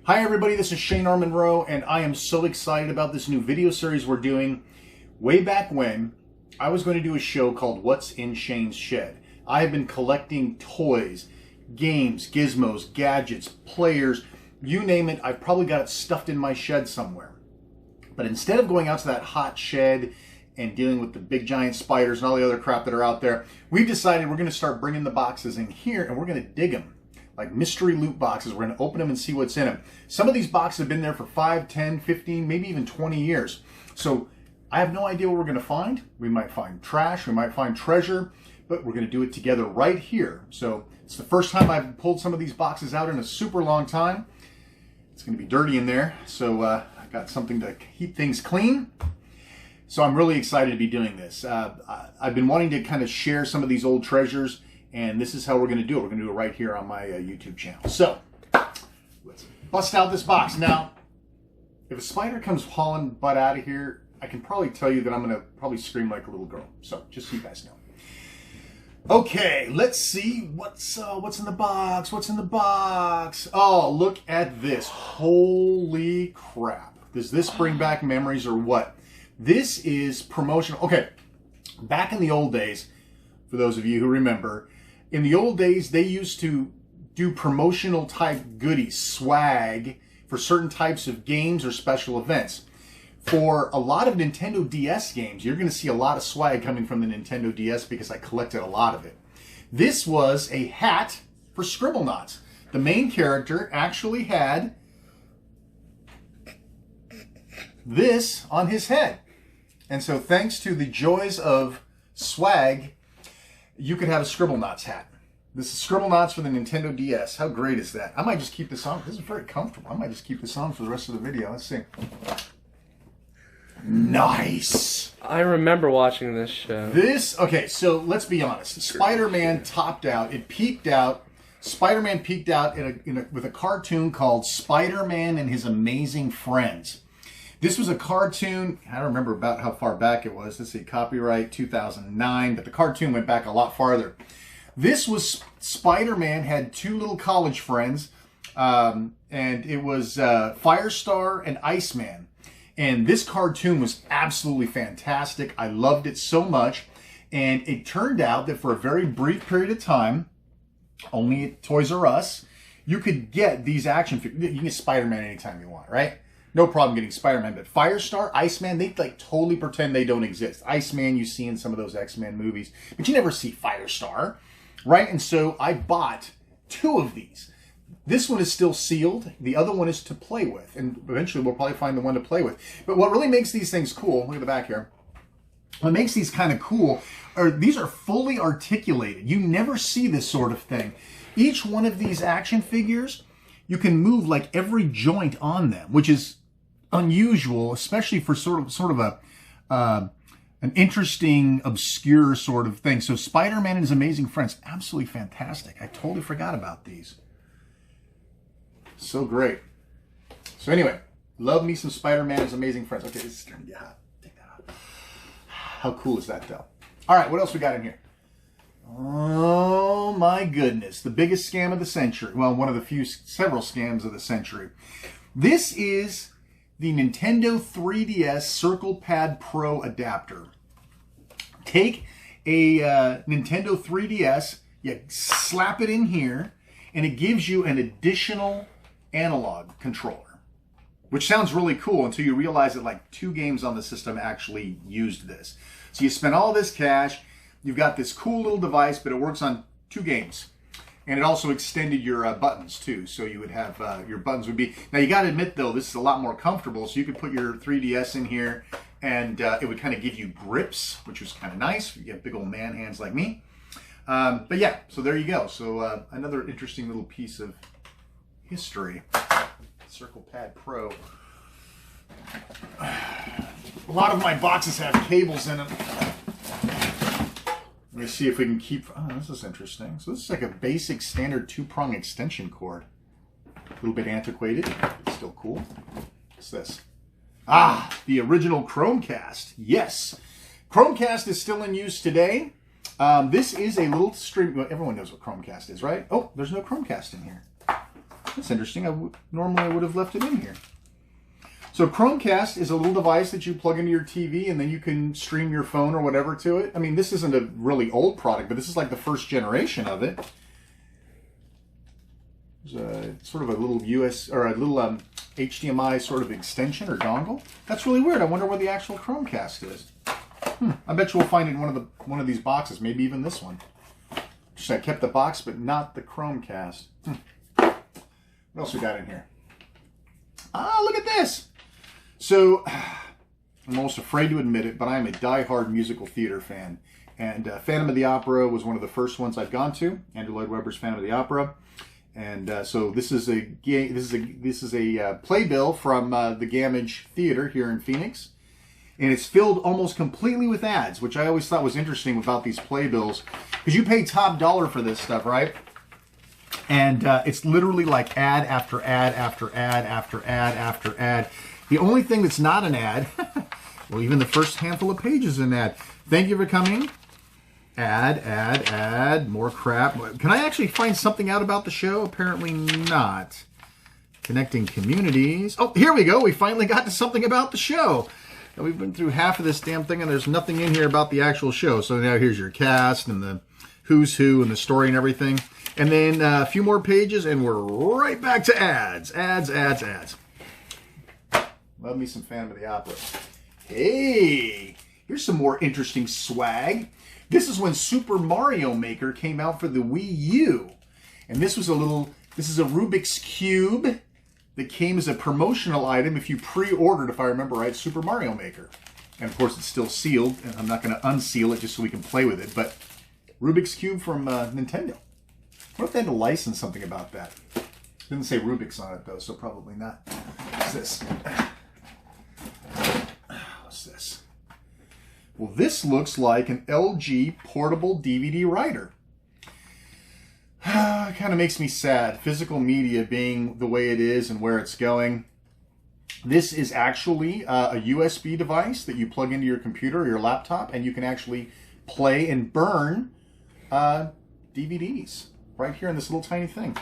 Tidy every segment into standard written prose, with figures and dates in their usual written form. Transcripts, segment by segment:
Hi everybody, this is Shane R. Monroe, and I am so excited about this new video series we're doing. Way back when, I was going to do a show called What's in Shane's Shed. I have been collecting toys, games, gizmos, gadgets, players, you name it. I've probably got it stuffed in my shed somewhere. But instead of going out to that hot shed and dealing with the big giant spiders and all the other crap that are out there, we've decided we're going to start bringing the boxes in here and we're going to dig them. Like mystery loot boxes. We're going to open them and see what's in them. Some of these boxes have been there for 5, 10, 15, maybe even 20 years. So I have no idea what we're going to find. We might find trash, we might find treasure, but we're going to do it together right here. So it's the first time I've pulled some of these boxes out in a super long time. It's going to be dirty in there, so I've got something to keep things clean. So I'm really excited to be doing this. I've been wanting to kind of share some of these old treasures, and this is how we're going to do it. We're going to do it right here on my YouTube channel. So let's bust out this box. Now, if a spider comes hauling butt out of here, I can probably tell you that I'm going to probably scream like a little girl. So just so you guys know. Okay, let's see what's in the box. What's in the box? Oh, look at this. Holy crap. Does this bring back memories or what? This is promotional. Okay, back in the old days, for those of you who remember, in the old days, they used to do promotional type goodies, swag, for certain types of games or special events. For a lot of Nintendo DS games, you're going to see a lot of swag coming from the Nintendo DS because I collected a lot of it. This was a hat for Scribblenauts. The main character actually had this on his head. And so thanks to the joys of swag, you could have a Scribblenauts hat. This is Scribblenauts for the Nintendo DS. How great is that? I might just keep this on. This is very comfortable. I might just keep this on for the rest of the video. Let's see. Nice. I remember watching this show. Okay, so let's be honest. Spider-Man topped out. It peaked out. Spider-Man peaked out with a cartoon called Spider-Man and His Amazing Friends. This was a cartoon, I don't remember about how far back it was. Let's see, copyright 2009, but the cartoon went back a lot farther. This was Spider-Man had two little college friends, and it was Firestar and Iceman. And this cartoon was absolutely fantastic. I loved it so much. And it turned out that for a very brief period of time, only at Toys R Us, you could get these action figures. You can get Spider-Man anytime you want, right? No problem getting Spider-Man, but Firestar, Iceman, they like totally pretend they don't exist. Iceman you see in some of those X-Men movies, but you never see Firestar, right? And so I bought two of these. This one is still sealed. The other one is to play with, and eventually we'll probably find the one to play with. But what really makes these things cool, look at the back here, what makes these kind of cool are these are fully articulated. You never see this sort of thing. Each one of these action figures, you can move like every joint on them, which is unusual, especially for sort of an interesting, obscure sort of thing. So Spider-Man and His Amazing Friends, absolutely fantastic. I totally forgot about these. So great. So anyway, love me some Spider-Man and His Amazing Friends. Okay, this is starting to get hot. Take that out. How cool is that, though? All right, what else we got in here? Oh my goodness, the biggest scam of the century. Well, one of the several scams of the century. This is the Nintendo 3DS Circle Pad Pro adapter. Take a Nintendo 3DS, you slap it in here, and it gives you an additional analog controller, which sounds really cool until you realize that like 2 games on the system actually used this. So you spend all this cash, you've got this cool little device, but it works on 2 games. And it also extended your buttons too. So you would have, your buttons would be, now you gotta admit though, this is a lot more comfortable. So you could put your 3DS in here and it would kind of give you grips, which was kind of nice. You have big old man hands like me. But yeah, so there you go. So another interesting little piece of history. Circle Pad Pro. A lot of my boxes have cables in them. Let me see if we can keep... Oh, this is interesting. So this is like a basic standard 2-prong extension cord. A little bit antiquated, but still cool. What's this? Ah, the original Chromecast. Yes. Chromecast is still in use today. This is a little stream... Well, everyone knows what Chromecast is, right? Oh, there's no Chromecast in here. That's interesting. Normally I would have left it in here. So Chromecast is a little device that you plug into your TV and then you can stream your phone or whatever to it. I mean, this isn't a really old product, but this is like the first generation of it. There's sort of a little HDMI sort of extension or dongle. That's really weird. I wonder where the actual Chromecast is. I bet you we'll find it in one of these boxes, maybe even this one. Just I kept the box, but not the Chromecast. What else we got in here? Ah, look at this! So, I'm almost afraid to admit it, but I am a die-hard musical theater fan. And Phantom of the Opera was one of the first ones I've gone to. Andrew Lloyd Webber's Phantom of the Opera. And so this is a playbill from the Gamage Theater here in Phoenix. And it's filled almost completely with ads, which I always thought was interesting about these playbills. Because you pay top dollar for this stuff, right? And it's literally like ad after ad after ad after ad after ad. The only thing that's not an ad, well, even the first handful of pages is an ad. Thank you for coming. Ad, more crap. Can I actually find something out about the show? Apparently not. Connecting communities. Oh, here we go. We finally got to something about the show. Now, we've been through half of this damn thing and there's nothing in here about the actual show. So now here's your cast and the who's who and the story and everything. And then a few more pages and we're right back to ads. Ads. Love me some Phantom of the Opera. Hey, here's some more interesting swag. This is when Super Mario Maker came out for the Wii U. And this is a Rubik's Cube that came as a promotional item if you pre-ordered, if I remember right, Super Mario Maker. And of course it's still sealed, and I'm not going to unseal it just so we can play with it, but Rubik's Cube from Nintendo. What if they had to license something about that? Didn't say Rubik's on it though, so probably not. What's this? What's this? Well, this looks like an LG portable DVD writer. It kind of makes me sad. Physical media being the way it is and where it's going. This is actually a USB device that you plug into your computer or your laptop, and you can actually play and burn DVDs right here in this little tiny thing.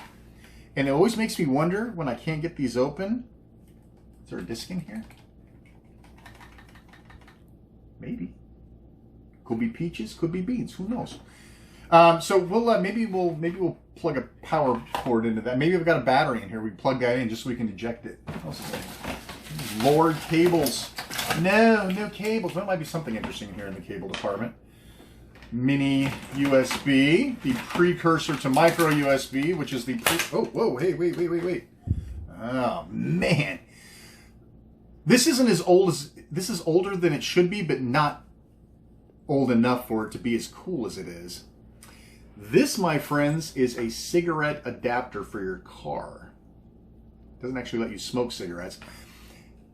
And it always makes me wonder when I can't get these open. Is there a disc in here? Maybe. Could be peaches, could be beans. Who knows? So we'll maybe we'll plug a power cord into that. Maybe we've got a battery in here. We plug that in just so we can eject it. Lord, cables. No cables. There might be something interesting in here in the cable department. Mini USB, the precursor to micro USB, which is the wait. Oh man. This isn't as old as this is older than it should be, but not old enough for it to be as cool as it is. This, my friends, is a cigarette adapter for your car. It doesn't actually let you smoke cigarettes.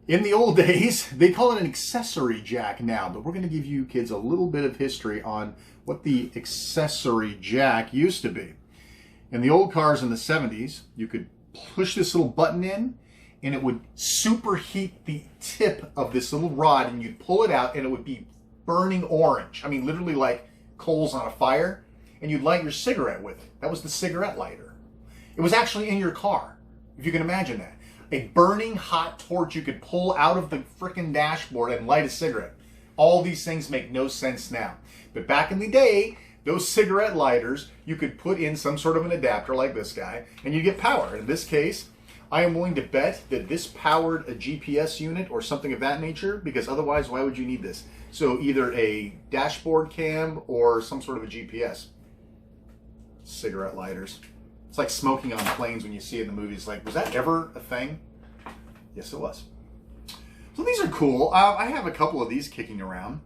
In the old days, they call it an accessory jack now, but we're going to give you kids a little bit of history on what the accessory jack used to be. In the old cars in the 70s, you could push this little button in, and it would superheat the tip of this little rod, and you'd pull it out, and it would be burning orange. I mean, literally like coals on a fire, and you'd light your cigarette with it. That was the cigarette lighter. It was actually in your car, if you can imagine that. A burning hot torch you could pull out of the frickin' dashboard and light a cigarette. All these things make no sense now. But back in the day, those cigarette lighters, you could put in some sort of an adapter like this guy, and you get power. In this case, I am willing to bet that this powered a GPS unit or something of that nature, because otherwise, why would you need this? So either a dashboard cam or some sort of a GPS. Cigarette lighters. It's like smoking on planes when you see it in the movies. Like, was that ever a thing? Yes, it was. So these are cool. I have a couple of these kicking around.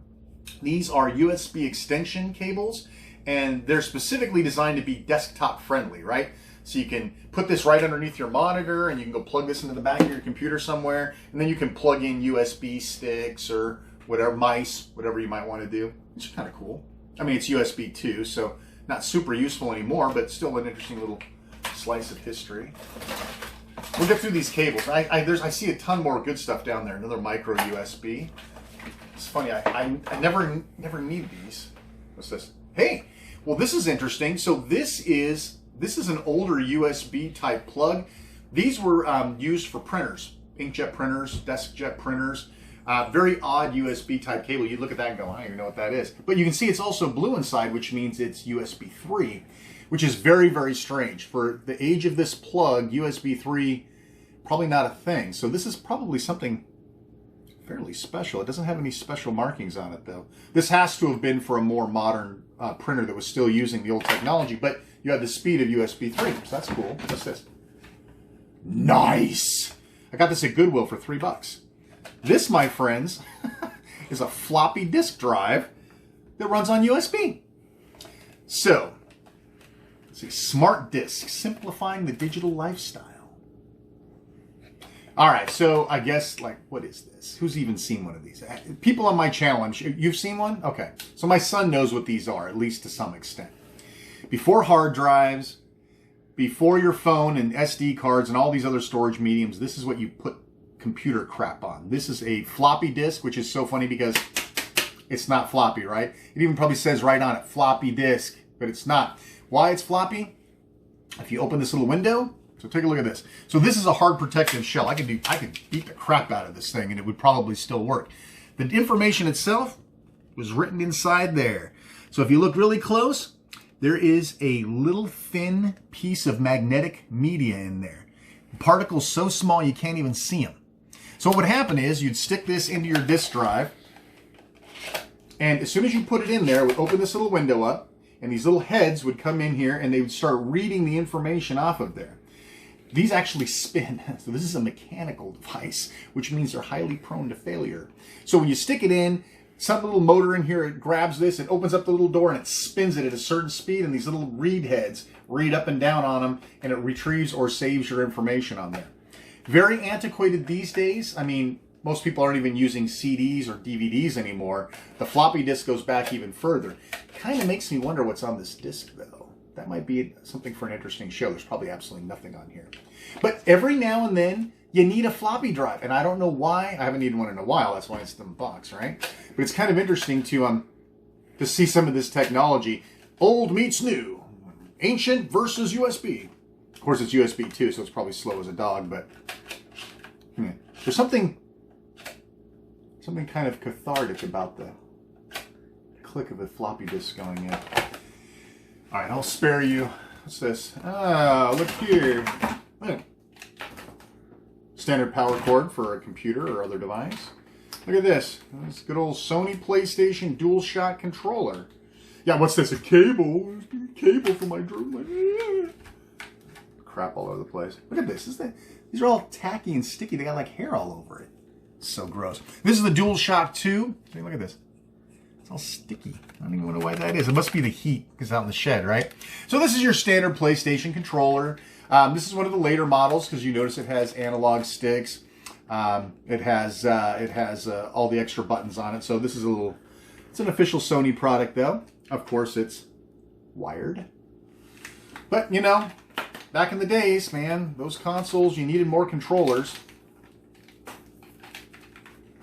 These are USB extension cables, and they're specifically designed to be desktop friendly, right? So you can put this right underneath your monitor, and you can go plug this into the back of your computer somewhere, and then you can plug in USB sticks or whatever, mice, whatever you might want to do. It's kind of cool. I mean, it's USB too, so not super useful anymore, but still an interesting little slice of history. We'll get through these cables. I see a ton more good stuff down there. Another micro USB. It's funny, I never need these. What's this? Hey, well, this is interesting. So this is an older USB type plug. These were used for printers, inkjet printers, deskjet printers. Very odd USB type cable. You look at that and go, I don't even know what that is. But you can see it's also blue inside, which means it's USB 3, which is very, very strange. For the age of this plug, USB 3, probably not a thing. So this is probably something fairly special. It doesn't have any special markings on it, though. This has to have been for a more modern printer that was still using the old technology, but you had the speed of USB 3, so that's cool. What's this? Nice! I got this at Goodwill for $3. This, my friends, is a floppy disk drive that runs on USB. So, let's see, smart disk, simplifying the digital lifestyle. All right, so I guess, like, what is this? Who's even seen one of these? People on my channel, you've seen one? Okay, so my son knows what these are, at least to some extent. Before hard drives, before your phone and SD cards and all these other storage mediums, this is what you put computer crap on. This is a floppy disk, which is so funny because it's not floppy, right? It even probably says right on it, floppy disk, but it's not. Why it's floppy? If you open this little window, so take a look at this. So this is a hard protective shell. I could beat the crap out of this thing and it would probably still work. The information itself was written inside there. So if you look really close, there is a little thin piece of magnetic media in there. Particles so small you can't even see them. So what would happen is you'd stick this into your disk drive, and as soon as you put it in there, it would open this little window up, and these little heads would come in here and they would start reading the information off of there. These actually spin, so this is a mechanical device, which means they're highly prone to failure. So when you stick it in, some little motor in here, it grabs this, it opens up the little door and it spins it at a certain speed, and these little read heads read up and down on them, and it retrieves or saves your information on there. Very antiquated these days. I mean, most people aren't even using CDs or DVDs anymore. The floppy disk goes back even further. Kind of makes me wonder what's on this disk, though. That might be something for an interesting show. There's probably absolutely nothing on here. But every now and then, you need a floppy drive, and I don't know why. I haven't needed one in a while. That's why it's in the box, right? But it's kind of interesting to see some of this technology. Old meets new. Ancient versus USB. Of course, it's USB too, so it's probably slow as a dog, but there's something kind of cathartic about the click of a floppy disk going in. All right, I'll spare you. What's this? Ah, look here. Look. Standard power cord for a computer or other device. Look at this. This good old Sony PlayStation DualShock controller. Yeah, what's this? A cable? Cable for my drone. Crap all over the place. Look at this. These are all tacky and sticky. They got like hair all over it. It's so gross. This is the DualShock 2. Hey, look at this. It's all sticky. I don't even know why that is. It must be the heat because it's out in the shed, right? So this is your standard PlayStation controller. This is one of the later models because you notice it has analog sticks. It has all the extra buttons on it. So this is it's an official Sony product though. Of course it's wired. But you know, back in the days, man, those consoles, you needed more controllers.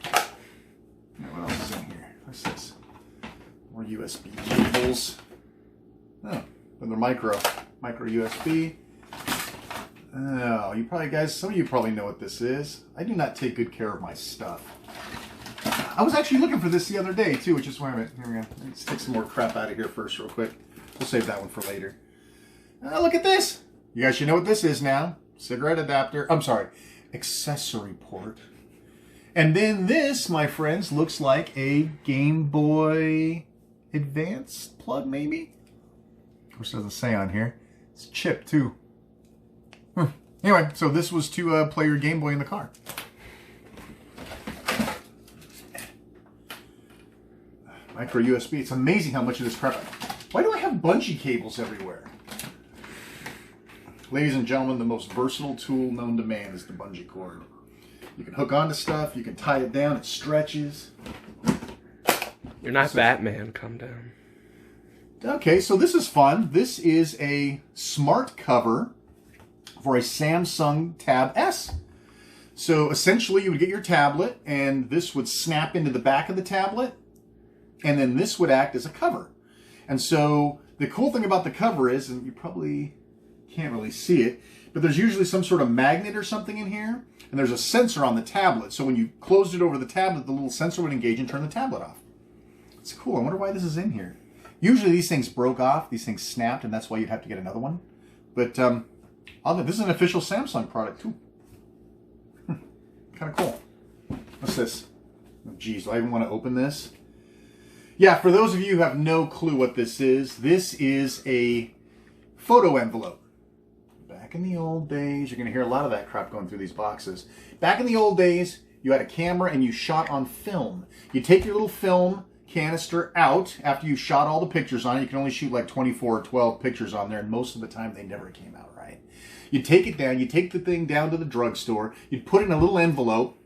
What else is in here? What's this? More USB cables. Oh, another micro USB. Oh, you probably, guys, some of you probably know what this is. I do not take good care of my stuff. I was actually looking for this the other day, too, which is why here we go. Let's take some more crap out of here first real quick. We'll save that one for later. Look at this. You guys should know what this is now. Cigarette adapter. I'm sorry. Accessory port. And then this, my friends, looks like a Game Boy Advance plug, maybe? Of course, it doesn't say on here. It's chipped, too. Anyway, so this was to play your Game Boy in the car. Micro USB. It's amazing how much of this crap. Why do I have bungee cables everywhere? Ladies and gentlemen, the most versatile tool known to man is the bungee cord. You can hook onto stuff. You can tie it down. It stretches. You're not Batman. Calm down. Okay, so this is fun. This is a smart cover for a Samsung Tab S. So essentially you would get your tablet and this would snap into the back of the tablet and then this would act as a cover. And so the cool thing about the cover is, and you probably can't really see it, but there's usually some sort of magnet or something in here, and there's a sensor on the tablet. So when you closed it over the tablet, the little sensor would engage and turn the tablet off. It's cool. I wonder why this is in here. Usually these things broke off, these things snapped, and that's why you'd have to get another one. But this is an official Samsung product too. Kind of cool. What's this? Oh, geez, do I even want to open this? Yeah, for those of you who have no clue what this is a photo envelope. Back in the old days, you're going to hear a lot of that crap going through these boxes. Back in the old days, you had a camera and you shot on film. You take your little film canister out after you shot all the pictures on it. You can only shoot like 24 or 12 pictures on there, and most of the time they never came out right. You take it down, you take the thing down to the drugstore, you'd put it in a little envelope,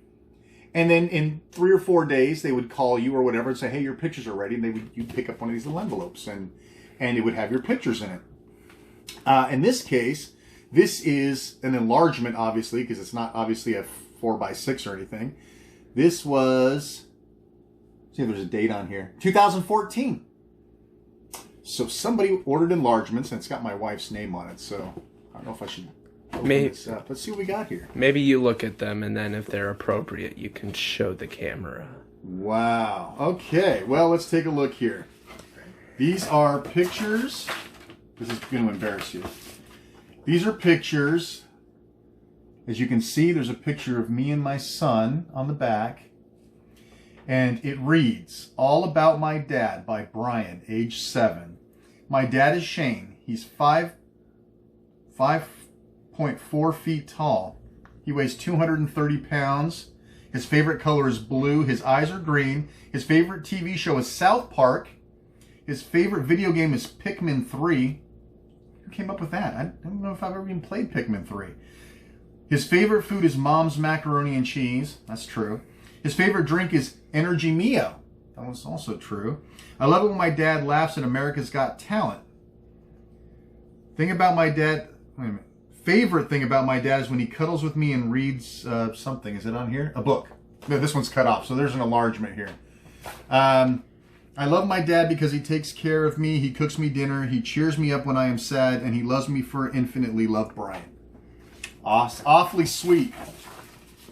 and then in 3 or 4 days they would call you or whatever and say, hey, your pictures are ready, and you'd pick up one of these little envelopes, and it would have your pictures in it. In this case, this is an enlargement, obviously, because it's not obviously a 4x6 or anything. This was, see if there's a date on here, 2014. So somebody ordered enlargements, and it's got my wife's name on it, so I don't know if I should open this up. Let's see what we got here. Maybe you look at them, and then if they're appropriate, you can show the camera. Wow. Okay, well, let's take a look here. These are pictures. This is going to embarrass you. These are pictures. As you can see, there's a picture of me and my son on the back. And it reads, All About My Dad by Brian, age 7. My dad is Shane. He's 5.4 feet tall. He weighs 230 pounds. His favorite color is blue. His eyes are green. His favorite TV show is South Park. His favorite video game is Pikmin 3. Who came up with that? I don't know if I've ever even played Pikmin 3. His favorite food is Mom's macaroni and cheese. That's true. His favorite drink is Energy Mio. That was also true. I love it when my dad laughs at America's Got Talent. Thing about my dad... Wait a minute. Favorite thing about my dad is when he cuddles with me and reads something. Is it on here? A book. No, this one's cut off, so there's an enlargement here. I love my dad because he takes care of me, he cooks me dinner, he cheers me up when I am sad, and he loves me for infinitely love, Brian. Awfully sweet.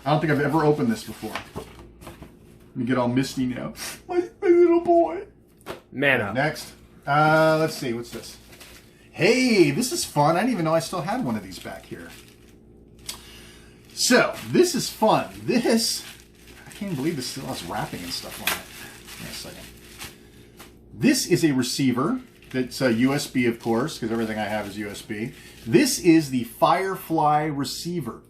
I don't think I've ever opened this before. Let me get all misty now. My little boy. Man up. Next. Let's see, what's this? Hey, this is fun. I didn't even know I still had one of these back here. So, this is fun. This, I can't believe this still has wrapping and stuff on it. Wait a second. This is a receiver that's USB, of course, because everything I have is USB. This is the Firefly Receiver.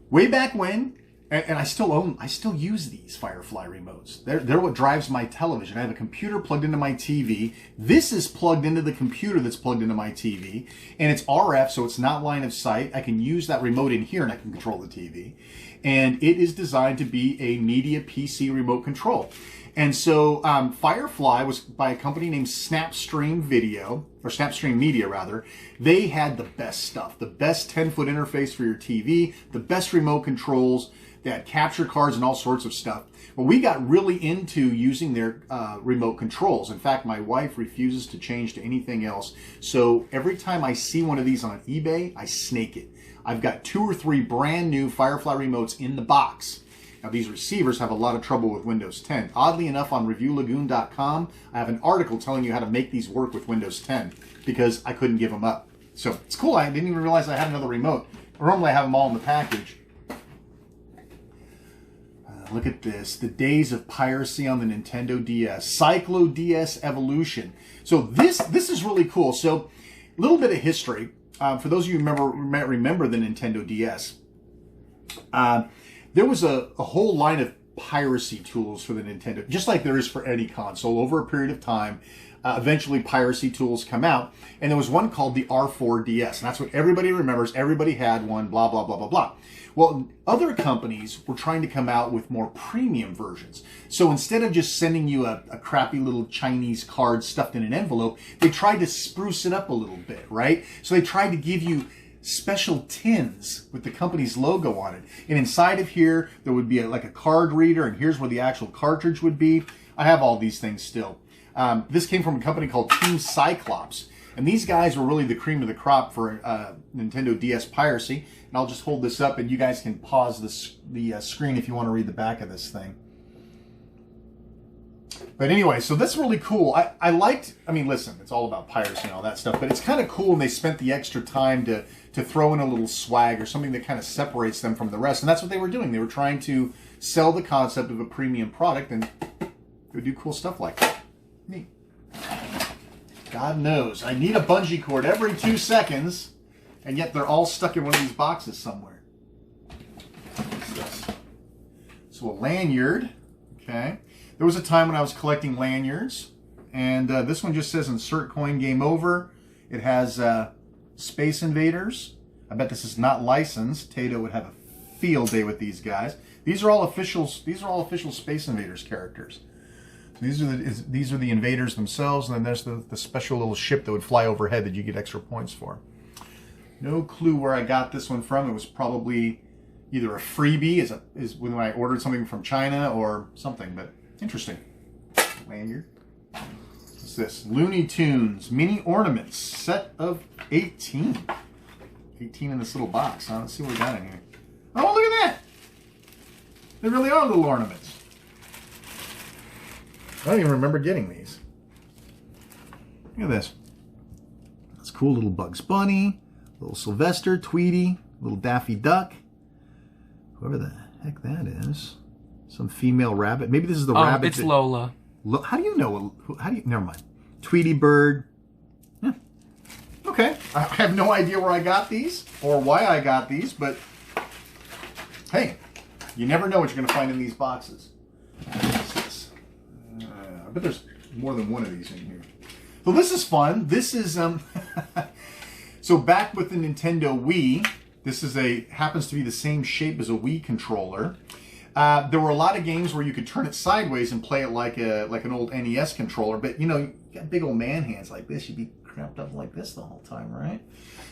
Way back when, and I still use these Firefly remotes. They're what drives my television. I have a computer plugged into my TV. This is plugged into the computer that's plugged into my TV, and it's RF, so it's not line of sight. I can use that remote in here, and I can control the TV. And it is designed to be a media PC remote control. And so Firefly was by a company named Snapstream Video, or Snapstream Media rather. They had the best stuff, the best 10-foot interface for your TV, the best remote controls. They had capture cards and all sorts of stuff. Well, we got really into using their remote controls. In fact, my wife refuses to change to anything else. So every time I see one of these on eBay, I snake it. I've got 2 or 3 brand new Firefly remotes in the box. Now, these receivers have a lot of trouble with Windows 10. Oddly enough, on ReviewLagoon.com, I have an article telling you how to make these work with Windows 10 because I couldn't give them up. So it's cool. I didn't even realize I had another remote. Normally, I have them all in the package. Look at this. The days of piracy on the Nintendo DS. Cyclo DS Evolution. So this is really cool. So a little bit of history. For those of you who remember the Nintendo DS. There was a whole line of piracy tools for the Nintendo, just like there is for any console. Over a period of time, eventually piracy tools come out, and there was one called the R4DS, and that's what everybody remembers. Everybody had one, blah, blah, blah, blah, blah. Well, other companies were trying to come out with more premium versions. So instead of just sending you a crappy little Chinese card stuffed in an envelope, they tried to spruce it up a little bit, right? So they tried to give you special tins with the company's logo on it. And inside of here, there would be like a card reader, and here's where the actual cartridge would be. I have all these things still. This came from a company called Team Cyclops. And these guys were really the cream of the crop for Nintendo DS piracy. And I'll just hold this up and you guys can pause the screen if you want to read the back of this thing. But anyway, so that's really cool. I mean, listen, it's all about piracy and all that stuff, but it's kind of cool when they spent the extra time to throw in a little swag or something that kind of separates them from the rest. And that's what they were doing. They were trying to sell the concept of a premium product and go do cool stuff like that. Neat. God knows, I need a bungee cord every 2 seconds, and yet they're all stuck in one of these boxes somewhere. What's this? So a lanyard, okay. There was a time when I was collecting lanyards, and this one just says insert coin, game over. It has Space Invaders. I bet this is not licensed. Tato would have a field day with these guys. These are all officials. These are all official Space Invaders characters. So these are the invaders themselves, and then there's the special little ship that would fly overhead that you get extra points for. No clue where I got this one from. It was probably either a freebie, is when I ordered something from China or something. But interesting. Lanyard. What's this? Looney Tunes Mini Ornaments, set of 18. 18 in this little box. Huh? Let's see what we got in here. Oh, look at that! They really are little ornaments. I don't even remember getting these. Look at this. That's cool. Little Bugs Bunny, little Sylvester, Tweety, little Daffy Duck. Whoever the heck that is. Some female rabbit. Maybe this is the rabbit. It's Lola. How do you know? How do you? Never mind. Tweety Bird. Yeah. Okay. I have no idea where I got these or why I got these, but hey, you never know what you're going to find in these boxes. What's this? I bet there's more than one of these in here. So this is fun. This is so back with the Nintendo Wii. This is happens to be the same shape as a Wii controller. There were a lot of games where you could turn it sideways and play it like an old NES controller, but you know, you got big old man hands like this, you'd be cramped up like this the whole time, right?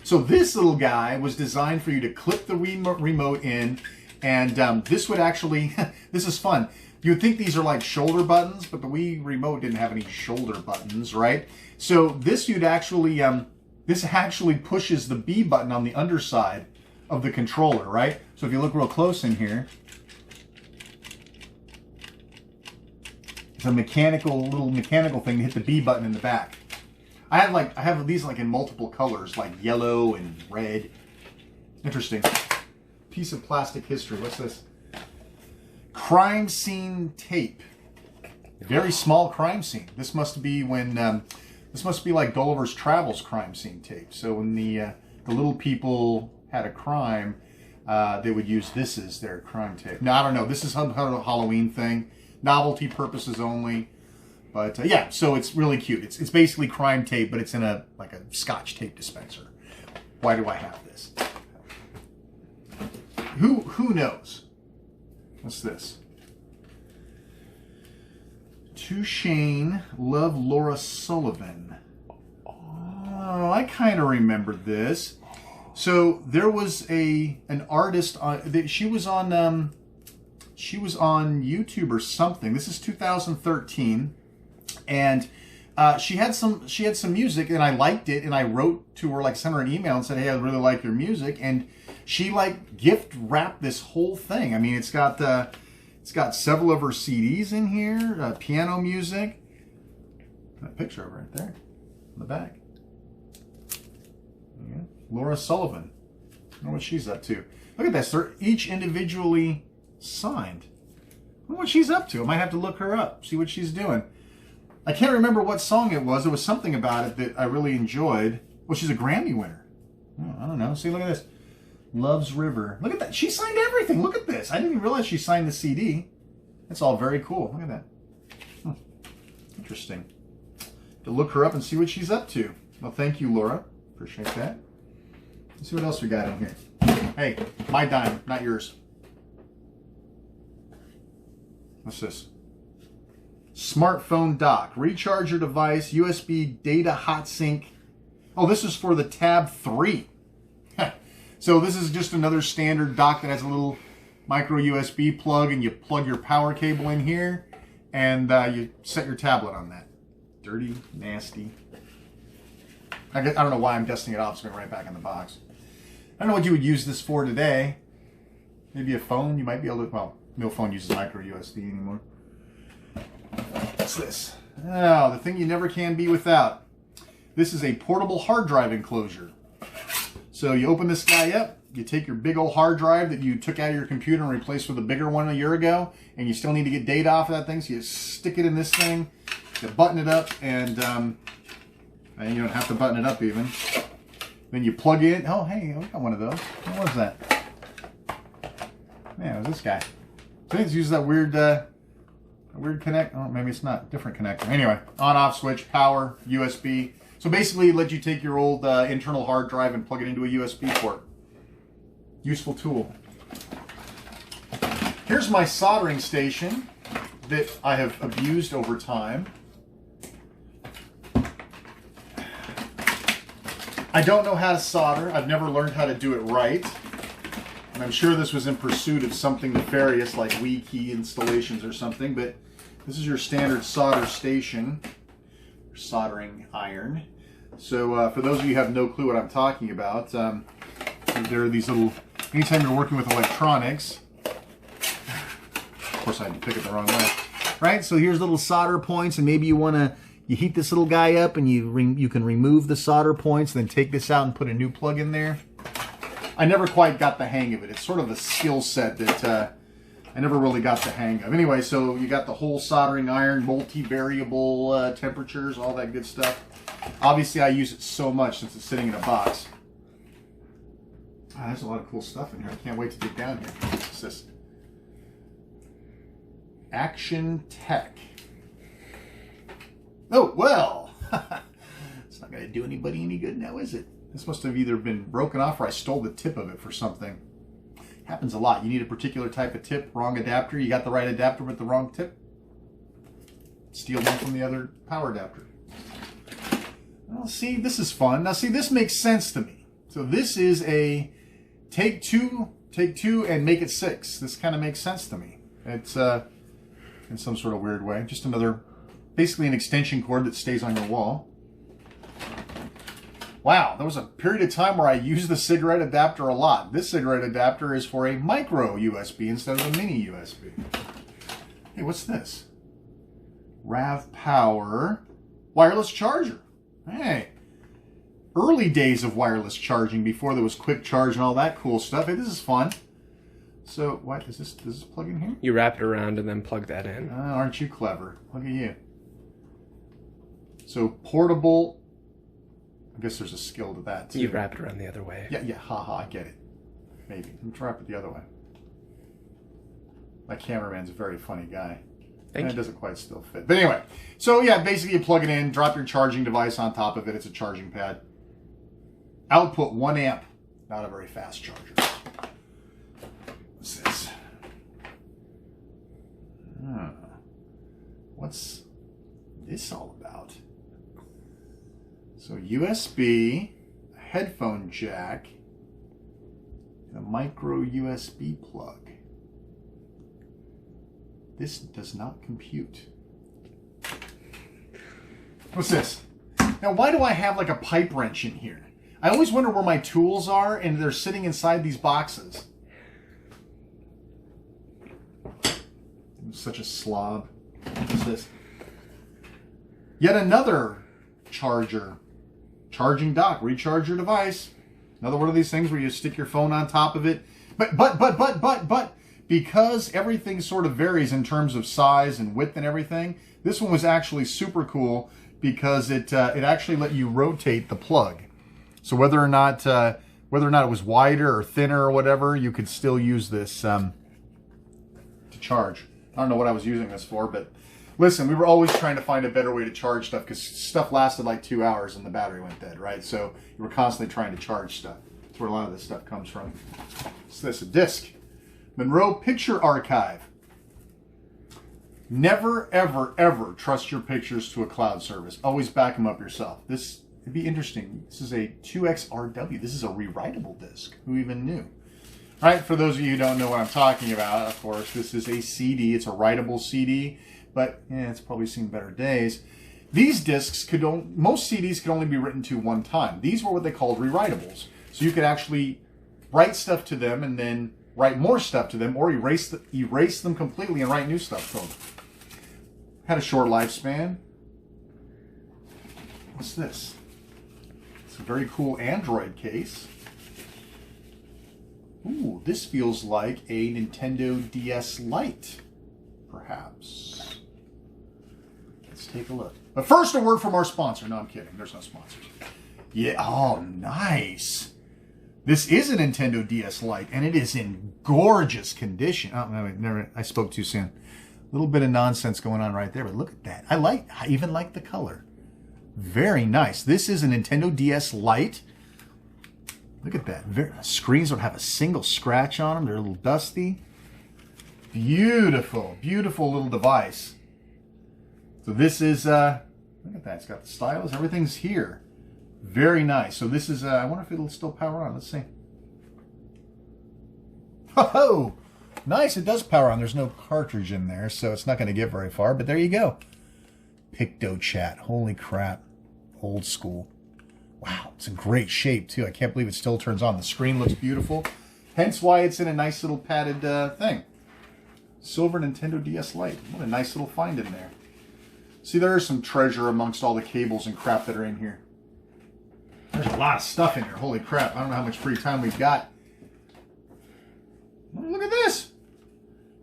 So this little guy was designed for you to clip the Wii remote in, and this would actually, this is fun. You would think these are like shoulder buttons, but the Wii remote didn't have any shoulder buttons, right? So this you'd actually, this actually pushes the B button on the underside of the controller, right? So if you look real close in here, it's a little mechanical thing to hit the B button in the back. I have these like in multiple colors, like yellow and red. Interesting. Piece of plastic history. What's this? Crime scene tape. Very small crime scene. This must be when this must be like Gulliver's Travels crime scene tape. So when the little people had a crime, they would use this as their crime tape. Now I don't know. This is some kind of a Halloween thing. Novelty purposes only, but yeah, so it's really cute. It's basically crime tape, but it's in like a Scotch tape dispenser. Why do I have this? Who knows? What's this? To Shane, love Laura Sullivan. Oh, I kind of remember this. So there was an artist on. She was on YouTube or something. This is 2013, and she had some music, and I liked it, and I wrote to her, like sent her an email and said, hey, I really like your music, and she like gift wrapped this whole thing. I mean, it's got several of her CDs in here, piano music. That picture of her right there in the back. Yeah. Laura Sullivan. I don't know what she's up to. Look at this. They're each individually signed. I wonder what she's up to. I might have to look her up, see what she's doing. I can't remember what song it was. There was something about it that I really enjoyed. Well, she's a Grammy winner. Oh, I don't know. See, look at this. Love's River. Look at that. She signed everything. Look at this. I didn't even realize she signed the CD. That's all very cool. Look at that. Interesting. To look her up and see what she's up to. Well, thank you, Laura. Appreciate that. Let's see what else we got in here. Hey, my dime, not yours. What's this? Smartphone dock. Recharge your device. USB data hot sync. Oh, this is for the Tab 3. So this is just another standard dock that has a little micro USB plug, and you plug your power cable in here, and you set your tablet on that. Dirty, nasty. I don't know why I'm dusting it off. It's going right back in the box. I don't know what you would use this for today. Maybe a phone. You might be able to, well, no phone uses micro USB anymore. What's this? Oh, the thing you never can be without. This is a portable hard drive enclosure. So you open this guy up, you take your big old hard drive that you took out of your computer and replaced with a bigger one a year ago, and you still need to get data off of that thing, so you stick it in this thing, you button it up, and you don't have to button it up even. Then you plug in. Oh, hey, we got one of those. What was that? Man, it was this guy. So it uses that weird connect. Oh, maybe it's not. Different connector. Anyway, on-off switch, power, USB. So basically, it lets you take your old internal hard drive and plug it into a USB port. Useful tool. Here's my soldering station that I have abused over time. I don't know how to solder. I've never learned how to do it right. And I'm sure this was in pursuit of something nefarious like Wii key installations or something, but this is your standard solder station, soldering iron. So for those of you who have no clue what I'm talking about, there are these little, anytime you're working with electronics, of course I had to pick it the wrong way, right? So here's little solder points, and maybe you heat this little guy up and you can remove the solder points, then take this out and put a new plug in there. I never quite got the hang of it. It's sort of a skill set that I never really got the hang of. Anyway, so you got the whole soldering iron, multi-variable temperatures, all that good stuff. Obviously, I use it so much since it's sitting in a box. Oh, there's a lot of cool stuff in here. I can't wait to dig down here. What's this? Action Tech. Oh, well. It's not going to do anybody any good now, is it? This must have either been broken off or I stole the tip of it for something. Happens a lot. You need a particular type of tip, wrong adapter. You got the right adapter with the wrong tip. Steal one from the other power adapter. Well, see, this is fun. Now, see, this makes sense to me. So this is a take two and make it 6. This kind of makes sense to me. It's in some sort of weird way. Just another, basically an extension cord that stays on your wall. Wow, there was a period of time where I used the cigarette adapter a lot. This cigarette adapter is for a micro USB instead of a mini USB. Hey, what's this? Ravpower wireless charger. Hey, early days of wireless charging before there was quick charge and all that cool stuff. Hey, this is fun. So, what is this? Does this plug in here? You wrap it around and then plug that in. Aren't you clever? Look at you. So, portable. I guess there's a skill to that, too. You wrap it around the other way. Yeah, haha, I get it. Maybe. I'm trying to wrap it the other way. My cameraman's a very funny guy. And it doesn't quite still fit. But anyway, so yeah, basically you plug it in, drop your charging device on top of it. It's a charging pad. Output 1 amp. Not a very fast charger. What's this? What's this all about? So USB, a headphone jack, and a micro USB plug. This does not compute. What's this? Now, why do I have like a pipe wrench in here? I always wonder where my tools are, and they're sitting inside these boxes. I'm such a slob. What's this? Yet another charger. Charging dock. Recharge your device. Another one of these things where you stick your phone on top of it. But, because everything sort of varies in terms of size and width and everything, this one was actually super cool because it actually let you rotate the plug. So whether or not it was wider or thinner or whatever, you could still use this to charge. I don't know what I was using this for, but listen, we were always trying to find a better way to charge stuff because stuff lasted like 2 hours and the battery went dead, right? So you were constantly trying to charge stuff. That's where a lot of this stuff comes from. So this is a disc. Monroe Picture Archive. Never, ever, ever trust your pictures to a cloud service. Always back them up yourself. This would be interesting. This is a 2XRW. This is a rewritable disc. Who even knew? All right, for those of you who don't know what I'm talking about, of course, this is a CD. It's a writable CD, but yeah, it's probably seen better days. These discs most CDs could only be written to one time. These were what they called rewritables. So you could actually write stuff to them and then write more stuff to them, or erase them completely and write new stuff to them. Had a short lifespan. What's this? It's a very cool Android case. Ooh, this feels like a Nintendo DS Lite, perhaps. Let's take a look. But first, a word from our sponsor. No, I'm kidding. There's no sponsors. Yeah, oh, nice. This is a Nintendo DS Lite, and it is in gorgeous condition. Oh, no, I spoke too soon. A little bit of nonsense going on right there, but look at that. I even like the color. Very nice. This is a Nintendo DS Lite. Look at that. Screens don't have a single scratch on them. They're a little dusty. Beautiful, beautiful little device. So this is, look at that. It's got the stylus. Everything's here. Very nice. So this is, I wonder if it'll still power on. Let's see. Oh, nice. It does power on. There's no cartridge in there, so it's not going to get very far. But there you go. PictoChat. Holy crap. Old school. Wow. It's in great shape, too. I can't believe it still turns on. The screen looks beautiful. Hence why it's in a nice little padded thing. Silver Nintendo DS Lite. What a nice little find in there. See, there is some treasure amongst all the cables and crap that are in here. There's a lot of stuff in here. Holy crap. I don't know how much free time we've got. Look at this.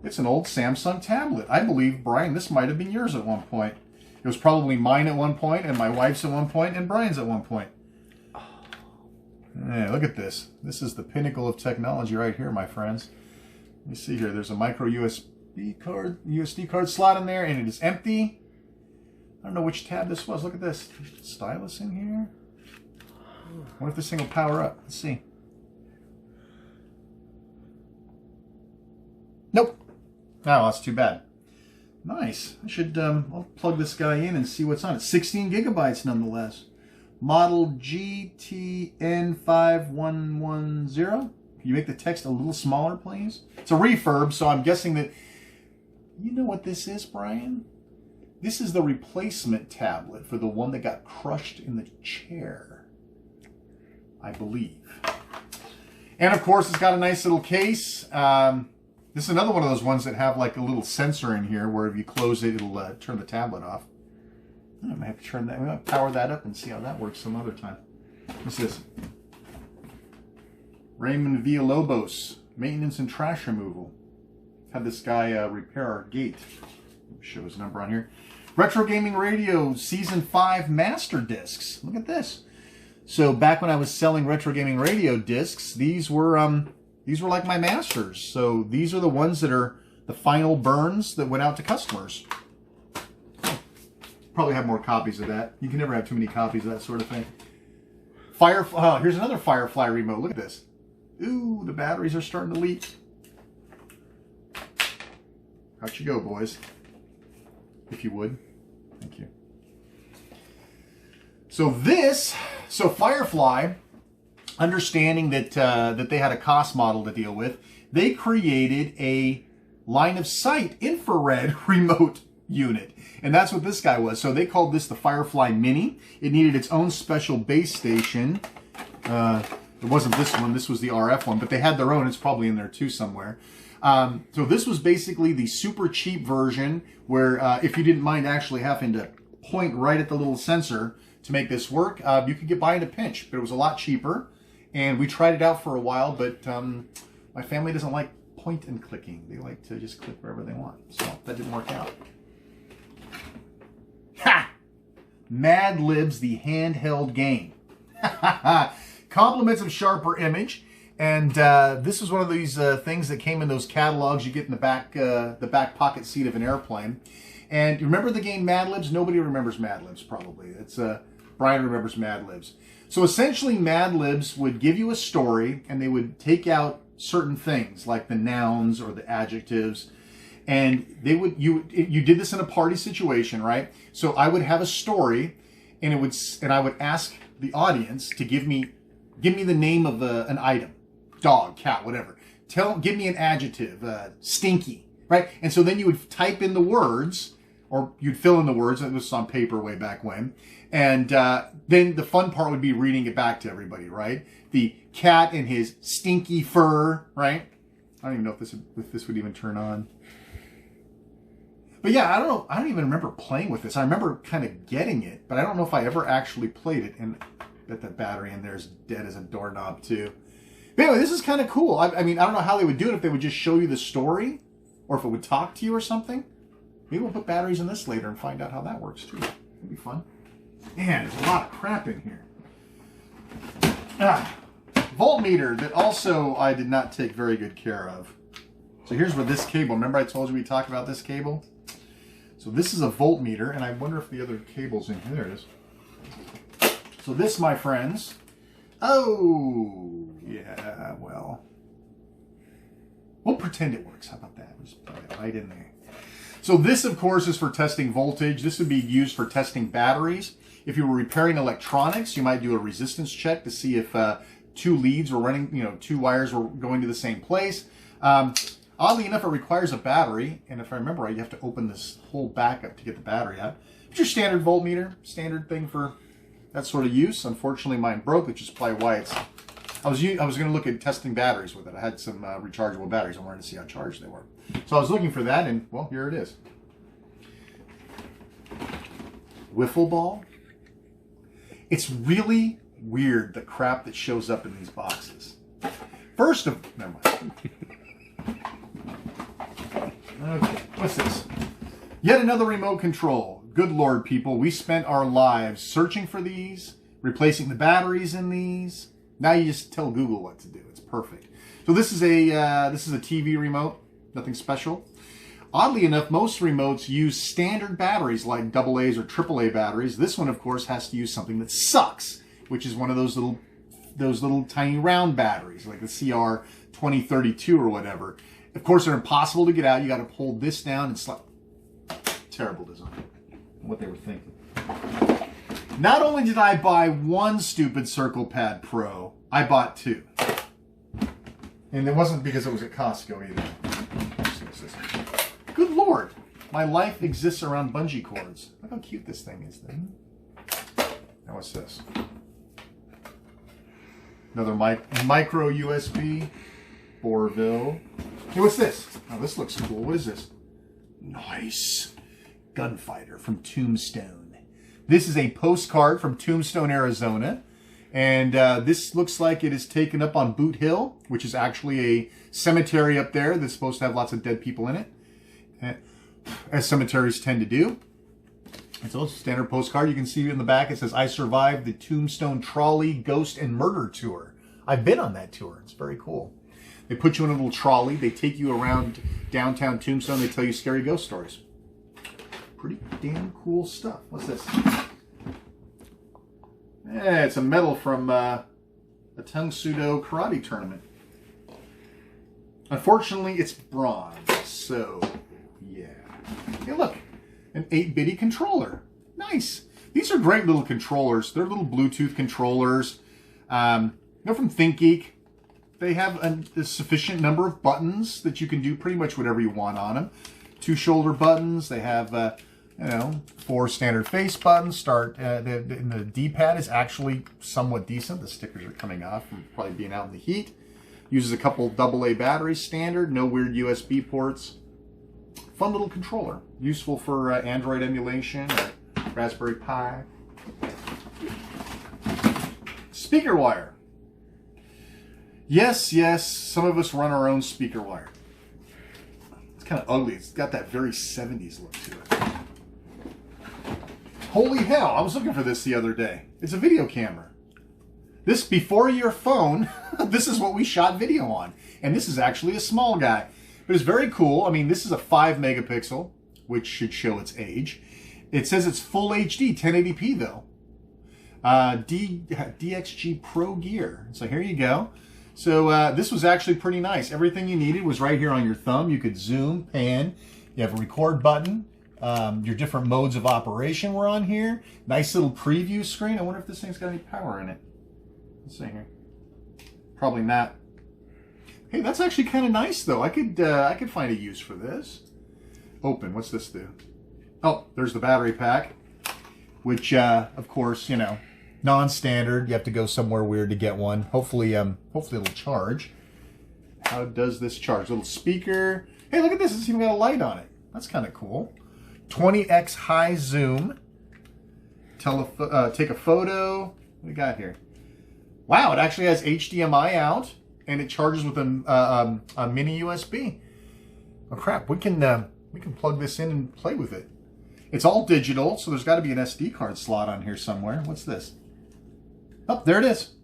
It's an old Samsung tablet. I believe, Brian, this might have been yours at one point. It was probably mine at one point, and my wife's at one point, and Brian's at one point. Yeah, look at this. This is the pinnacle of technology right here, my friends. Let me see here. There's a micro USB card slot in there, and it is empty. I don't know which tab this was. Look at this. Stylus in here. What if this thing will power up? Let's see. Nope. Oh, that's too bad. Nice. I should I'll plug this guy in and see what's on it. 16 gigabytes nonetheless. Model GTN5110. Can you make the text a little smaller, please? It's a refurb, so I'm guessing that... You know what this is, Brian? This is the replacement tablet for the one that got crushed in the chair, I believe. And of course, it's got a nice little case. This is another one of those ones that have like a little sensor in here where if you close it, it'll turn the tablet off. I might have to turn that. We might power that up and see how that works some other time. What's this? Raymond Villalobos, maintenance and trash removal. Had this guy repair our gate. Show his number on here. Retro Gaming Radio Season 5 Master Discs. Look at this. So back when I was selling Retro Gaming Radio discs, these were like my masters. So these are the ones that are the final burns that went out to customers. Probably have more copies of that. You can never have too many copies of that sort of thing. Here's another Firefly Remote. Look at this. Ooh, the batteries are starting to leak. Out you go, boys. If you would. Thank you. So Firefly, understanding that that they had a cost model to deal with, they created a line of sight infrared remote unit. And that's what this guy was. So they called this the Firefly Mini. It needed its own special base station. It wasn't this one. This was the RF one. But they had their own. It's probably in there too somewhere. So this was basically the super cheap version where if you didn't mind actually having to point right at the little sensor to make this work, you could get by in a pinch. But it was a lot cheaper. And we tried it out for a while. But my family doesn't like point and clicking. They like to just click wherever they want. So that didn't work out. Ha! Mad Libs, the handheld game. Compliments of sharper image. And this is one of these things that came in those catalogs you get in the back pocket seat of an airplane. And you remember the game Mad Libs? Nobody remembers Mad Libs, probably. It's Brian remembers Mad Libs. So essentially, Mad Libs would give you a story, and they would take out certain things like the nouns or the adjectives, and they would you did this in a party situation, right? So I would have a story, and I would ask the audience to give me the name of an item, dog, cat, whatever. Give me an adjective, stinky, right? And so then you would type in the words, or you'd fill in the words. It was on paper way back when. And then the fun part would be reading it back to everybody, right? The cat and his stinky fur, right? I don't even know if this would even turn on. But yeah, I don't know. I don't even remember playing with this. I remember kind of getting it, but I don't know if I ever actually played it. And I bet that battery in there is dead as a doorknob too. But anyway, this is kind of cool. I mean, I don't know how they would do it, if they would just show you the story or if it would talk to you or something. Maybe we'll put batteries in this later and find out how that works too. It'd be fun. Man, there's a lot of crap in here. Voltmeter that also I did not take very good care of. So here's where this cable, remember I told you we talked about this cable? So this is a voltmeter, and I wonder if the other cable's in here. There it is. So this, my friends, oh, yeah, well, we'll pretend it works. How about that? We'll just put it right in there. So this, of course, is for testing voltage. This would be used for testing batteries. If you were repairing electronics, you might do a resistance check to see if two leads were running, two wires were going to the same place. Oddly enough, it requires a battery, and if I remember right, you have to open this whole back up to get the battery out. It's your standard voltmeter, standard thing for that sort of use. Unfortunately, mine broke, which is probably why it's... I was going to look at testing batteries with it. I had some rechargeable batteries. I wanted to see how charged they were. So I was looking for that, and, well, here it is. Wiffle ball. It's really weird, the crap that shows up in these boxes. First of... Never mind. Okay, what's this? Yet another remote control. Good Lord, people. We spent our lives searching for these, replacing the batteries in these. Now you just tell Google what to do. It's perfect. So this is a TV remote. Nothing special. Oddly enough, most remotes use standard batteries like AA's or AAA batteries. This one, of course, has to use something that sucks, which is one of those little tiny round batteries, like the CR2032 or whatever. Of course, they're impossible to get out. You got to hold this down and slap. Terrible design. What they were thinking. Not only did I buy one stupid Circle Pad Pro, I bought two. And it wasn't because it was at Costco either. Good Lord. My life exists around bungee cords. Look how cute this thing is then. Now what's this? Another micro USB. Bourville. Hey, what's this? Oh, this looks cool. What is this? Nice. Gunfighter from Tombstone. This is a postcard from Tombstone, Arizona. And this looks like it is taken up on Boot Hill, which is actually a cemetery up there that's supposed to have lots of dead people in it, as cemeteries tend to do. It's also a standard postcard. You can see in the back it says, I survived the Tombstone Trolley Ghost and Murder Tour. I've been on that tour. It's very cool. They put you in a little trolley. They take you around downtown Tombstone. They tell you scary ghost stories. Pretty damn cool stuff. What's this? Yeah, it's a medal from a Tung Sudo karate tournament. Unfortunately, it's bronze, so yeah. Hey, look, an 8-bitty controller. Nice. These are great little controllers. They're little Bluetooth controllers. They're from ThinkGeek. They have a sufficient number of buttons that you can do pretty much whatever you want on them. 2 shoulder buttons. They have 4 standard face buttons. The D-pad is actually somewhat decent. The stickers are coming off from probably being out in the heat. Uses a couple AA batteries standard. No weird USB ports. Fun little controller. Useful for Android emulation or Raspberry Pi. Speaker wire. Yes, some of us run our own speaker wire. It's kind of ugly. It's got that very 70s look to it. Holy hell, I was looking for this the other day. It's a video camera. This, before your phone, this is what we shot video on. And this is actually a small guy. But it's very cool. I mean, this is a 5 megapixel, which should show its age. It says it's full HD, 1080p though. DXG Pro Gear. So here you go. So this was actually pretty nice. Everything you needed was right here on your thumb. You could zoom, pan. You have a record button. Your different modes of operation were on here. Nice little preview screen. I wonder if this thing's got any power in it. Let's see here. Probably not. Hey, that's actually kind of nice though. I could find a use for this. Open. What's this do? Oh, there's the battery pack, which, of course, you know, non-standard. You have to go somewhere weird to get one. Hopefully it'll charge. How does this charge? Little speaker. Hey, look at this. It's even got a light on it. That's kind of cool. 20x high zoom. Take a photo. What do we got here? Wow, it actually has HDMI out, and it charges with a mini USB. Oh crap! We can plug this in and play with it. It's all digital, so there's got to be an SD card slot on here somewhere. What's this? Oh, there it is.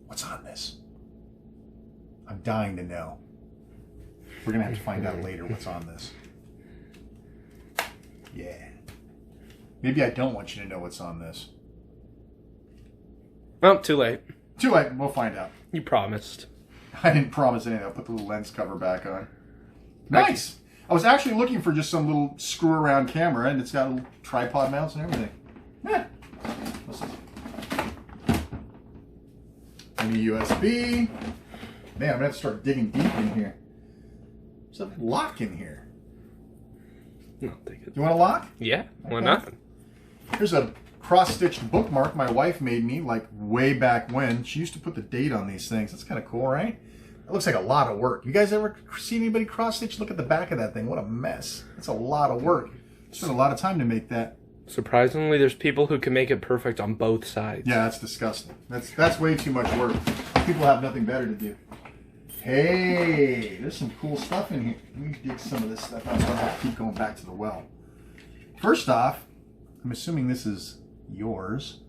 What's on this? I'm dying to know. We're gonna have to find out later what's on this. Yeah. Maybe I don't want you to know what's on this. Oh, too late. Too late. We'll find out. You promised. I didn't promise anything. I'll put the little lens cover back on. Nice. I was actually looking for just some little screw around camera, and it's got little tripod mounts and everything. Yeah. What's this? Mini USB. Man, I'm gonna have to start digging deep in here. There's a lock in here. No, take it. You want a lock? Yeah, why Okay. not? Here's a cross-stitched bookmark my wife made me, like, way back when. She used to put the date on these things. That's kind of cool, right? It looks like a lot of work. You guys ever see anybody cross-stitch? Look at the back of that thing. What a mess. That's a lot of work. Spent a lot of time to make that. Surprisingly, there's people who can make it perfect on both sides. Yeah, that's disgusting. That's way too much work. People have nothing better to do. Hey, there's some cool stuff in here. Let me dig some of this stuff out so I don't have to keep going back to the well. First off, I'm assuming this is yours.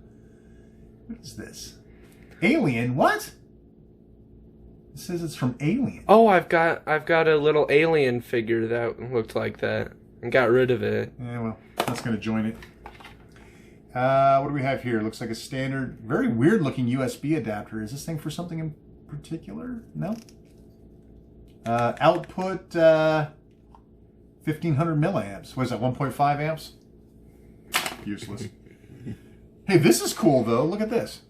What is this? Alien? What? It says it's from Alien. Oh, I've got a little alien figure that looked like that and got rid of it. Yeah, well, that's going to join it. What do we have here? Looks like a standard, very weird looking USB adapter. Is this thing for something in particular? No? Output 1500 milliamps. What is that, 1.5 amps? Useless. Hey, this is cool though. Look at this.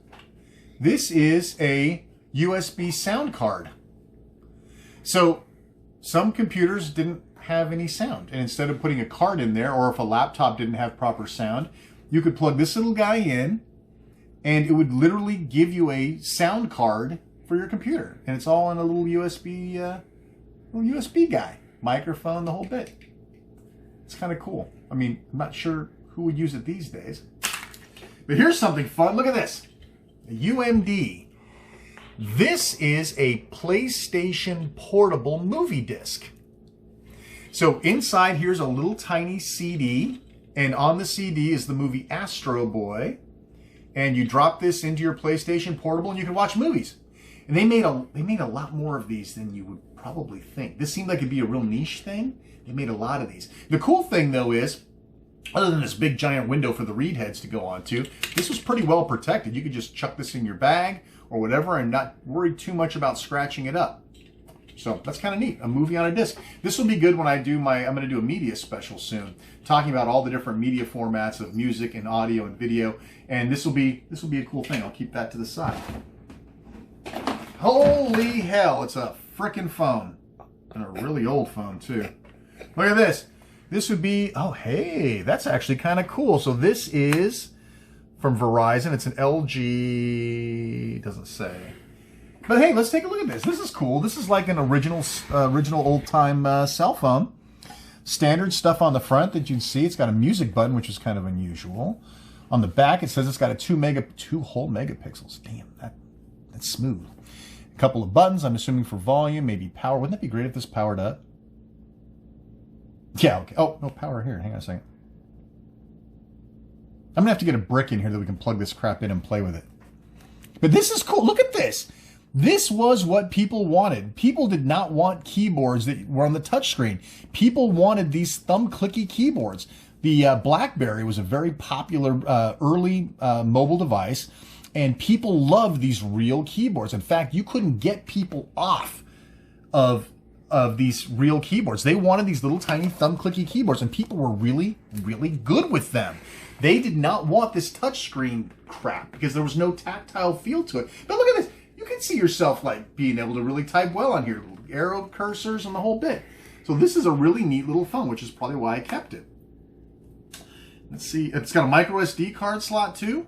This is a USB sound card. So some computers didn't have any sound, and instead of putting a card in there, or if a laptop didn't have proper sound, you could plug this little guy in and it would literally give you a sound card for your computer, and it's all in a little USB guy, microphone, the whole bit. It's kind of cool. I mean, I'm not sure who would use it these days, but here's something fun. Look at this, a UMD. This is a PlayStation portable movie disc. So inside here's a little tiny CD, and on the CD is the movie Astro Boy, and you drop this into your PlayStation portable and you can watch movies. And they made a lot more of these than you would probably think. This seemed like it'd be a real niche thing. They made a lot of these. The cool thing though is, other than this big giant window for the read heads to go onto, this was pretty well protected. You could just chuck this in your bag or whatever and not worry too much about scratching it up. So that's kind of neat, a movie on a disc. This will be good when I do I'm going to do a media special soon, talking about all the different media formats of music and audio and video, and this will be a cool thing. I'll keep that to the side. Holy hell, it's a frickin' phone, and a really old phone too. Look at this. This would be, oh hey, that's actually kind of cool. So this is from Verizon. It's an LG, it doesn't say. But hey, let's take a look at this. This is cool. This is like an original old-time cell phone. Standard stuff on the front that you can see. It's got a music button, which is kind of unusual. On the back, it says it's got a 2 whole megapixels. Damn, that's smooth. A couple of buttons, I'm assuming for volume, maybe power. Wouldn't that be great if this powered up? Yeah, okay. Oh, no power here. Hang on a second. I'm going to have to get a brick in here that we can plug this crap in and play with it. But this is cool. Look at this. This was what people wanted. People did not want keyboards that were on the touchscreen. People wanted these thumb-clicky keyboards. The BlackBerry was a very popular early mobile device, and people loved these real keyboards. In fact, you couldn't get people off of these real keyboards. They wanted these little tiny thumb-clicky keyboards, and people were really, really good with them. They did not want this touchscreen crap because there was no tactile feel to it. But look at this. You can see yourself like being able to really type well on here. Little arrow cursors and the whole bit. So this is a really neat little phone, which is probably why I kept it. Let's see. It's got a micro SD card slot too.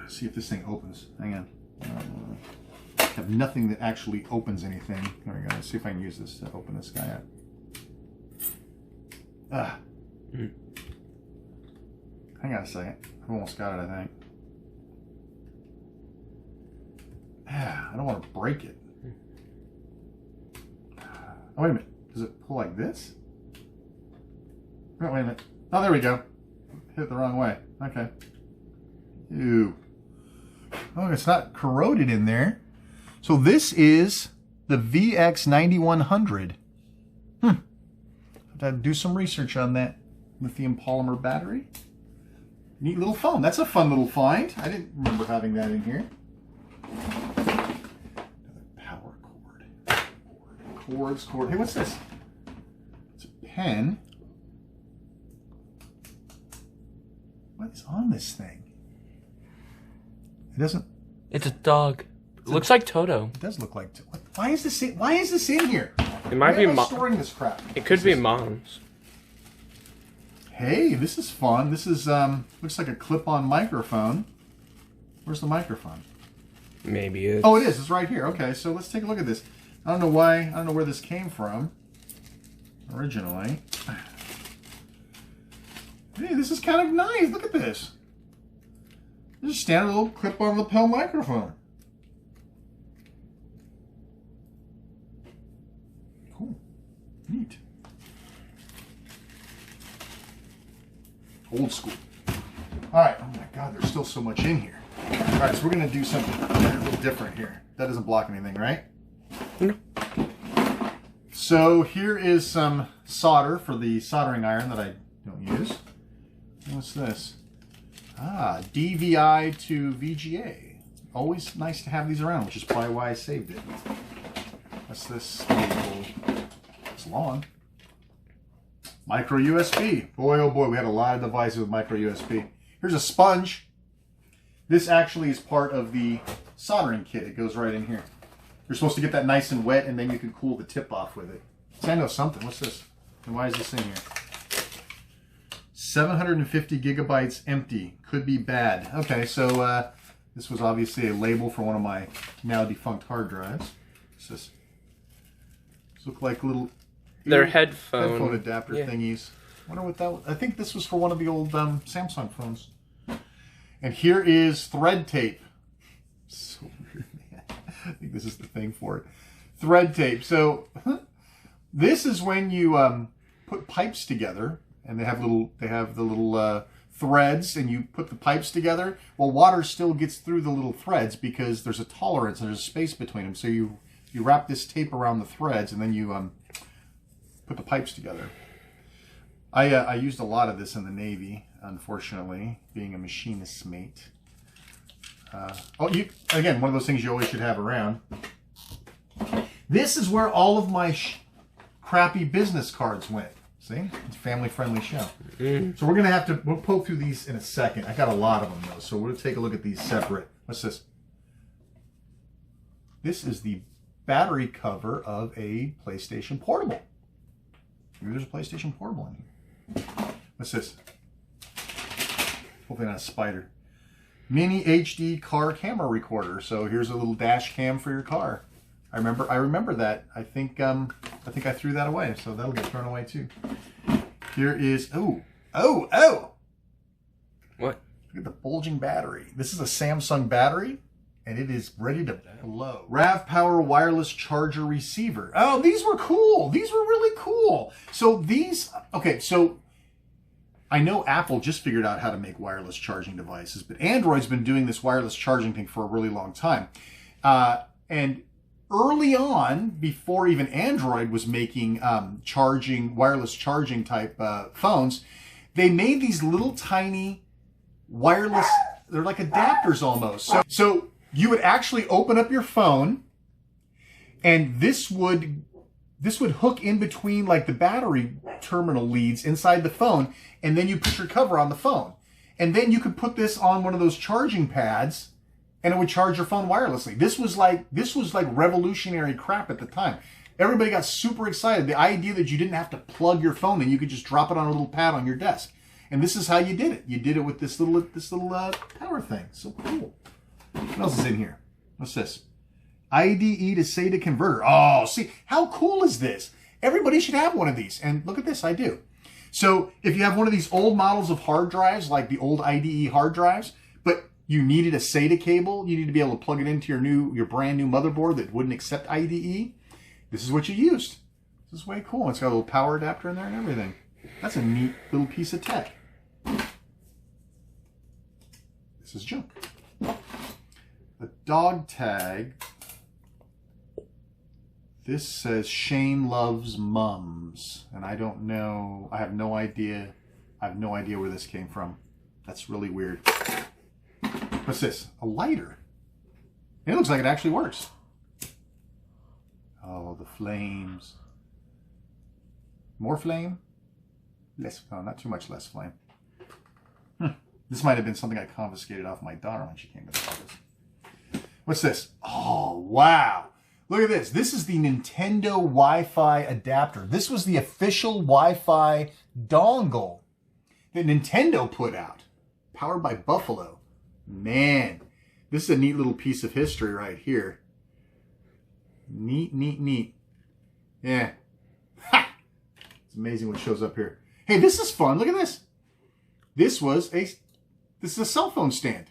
Let's see if this thing opens. Hang on. I have nothing that actually opens anything. There we go. Let's see if I can use this to open this guy up. Hang on a second. I've almost got it, I think. I don't want to break it. Oh, wait a minute. Does it pull like this? Oh, wait a minute. Oh, there we go. Hit it the wrong way. Okay. Ew. Oh, it's not corroded in there. So this is the VX9100. Have to do some research on that lithium polymer battery. Neat little phone. That's a fun little find. I didn't remember having that in here. Another power cord. Cord. Hey, what's this? It's a pen. What is on this thing? It doesn't. It's a dog. It looks like Toto. It does look like. Why is this in here? It might be storing this crap. It could be Mom's. Hey, this is fun. This is looks like a clip-on microphone. Where's the microphone? Maybe it's... Oh, it is. It's right here. Okay, so let's take a look at this. I don't know why. I don't know where this came from originally. Hey, this is kind of nice. Look at this. Just a standard little clip-on lapel microphone. Cool. Neat. Old school. All right. Oh my God, there's still so much in here. All right, so we're going to do something a little different here. That doesn't block anything, right? No. So here is some solder for the soldering iron that I don't use. What's this? Ah, DVI to VGA. Always nice to have these around, which is probably why I saved it. What's this? It's long. Micro USB. Boy, oh boy, we had a lot of devices with micro USB. Here's a sponge. This actually is part of the soldering kit. It goes right in here. You're supposed to get that nice and wet, and then you can cool the tip off with it. So I know something. What's this? And why is this in here? 750 gigabytes empty. Could be bad. Okay, so this was obviously a label for one of my now defunct hard drives. What's this? These look like little... They're headphone adapter thingies. I wonder what that was. I think this was for one of the old Samsung phones. And here is thread tape. So weird, man. I think this is the thing for it. Thread tape. So this is when you put pipes together, and they have the little threads, and you put the pipes together. Well, water still gets through the little threads because there's a tolerance and there's a space between them. So you wrap this tape around the threads, and then you put the pipes together. I used a lot of this in the Navy, unfortunately, being a machinist's mate. Again, one of those things you always should have around. This is where all of my crappy business cards went. See? It's a family-friendly show. So we're going to have to, we'll poke through these in a second. I got a lot of them, though, so we're going to take a look at these separate. What's this? This is the battery cover of a PlayStation Portable. Maybe there's a PlayStation Portable in here. What's this? Hopefully not a spider. Mini HD car camera recorder. So here's a little dash cam for your car. I remember that. I think I threw that away, so that'll get thrown away too. Here is oh. What? Look at the bulging battery. This is a Samsung battery, and it is ready to blow. Ravpower wireless charger receiver. Oh, these were cool. These were really cool. So these, okay, so I know Apple just figured out how to make wireless charging devices, but Android's been doing this wireless charging thing for a really long time. And early on, before even Android was making wireless charging type phones, they made these little tiny wireless, they're like adapters almost. So you would actually open up your phone, and this would hook in between like the battery terminal leads inside the phone, and then you put your cover on the phone. And then you could put this on one of those charging pads, and it would charge your phone wirelessly. This was like revolutionary crap at the time. Everybody got super excited. The idea that you didn't have to plug your phone in, you could just drop it on a little pad on your desk. And this is how you did it. You did it with this little power thing. So cool. What else is in here? What's this? IDE to SATA converter. Oh, see, how cool is this? Everybody should have one of these. And look at this, I do. So if you have one of these old models of hard drives, like the old IDE hard drives, but you needed a SATA cable, you need to be able to plug it into your brand new motherboard that wouldn't accept IDE, this is what you used. This is way cool. It's got a little power adapter in there and everything. That's a neat little piece of tech. This is junk. The dog tag. This says Shane loves mums, and I don't know. I have no idea. I have no idea where this came from. That's really weird. What's this? A lighter. It looks like it actually works. Oh, the flames. More flame? Less. No, not too much less flame. This might have been something I confiscated off my daughter when she came to the office. What's this? Oh, wow. Look at this. This is the Nintendo Wi-Fi adapter. This was the official Wi-Fi dongle that Nintendo put out. Powered by Buffalo. Man, this is a neat little piece of history right here. Neat, neat, neat. Yeah. Ha! It's amazing what shows up here. Hey, this is fun. Look at this. This is a cell phone stand.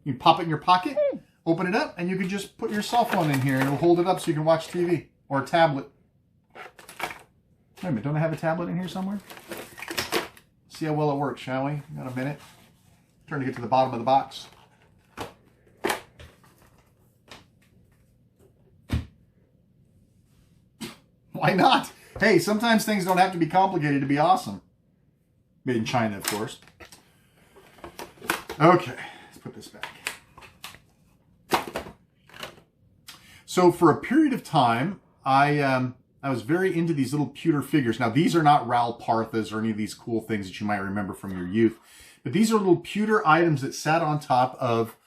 You can pop it in your pocket. Open it up, and you can just put your cell phone in here, and it'll hold it up so you can watch TV. Or a tablet. Wait a minute, don't I have a tablet in here somewhere? See how well it works, shall we? Got a minute. Trying to get to the bottom of the box. Why not? Hey, sometimes things don't have to be complicated to be awesome. Made in China, of course. Okay, let's put this back. So for a period of time, I was very into these little pewter figures. Now, these are not Ral Parthas or any of these cool things that you might remember from your youth. But these are little pewter items that sat on top of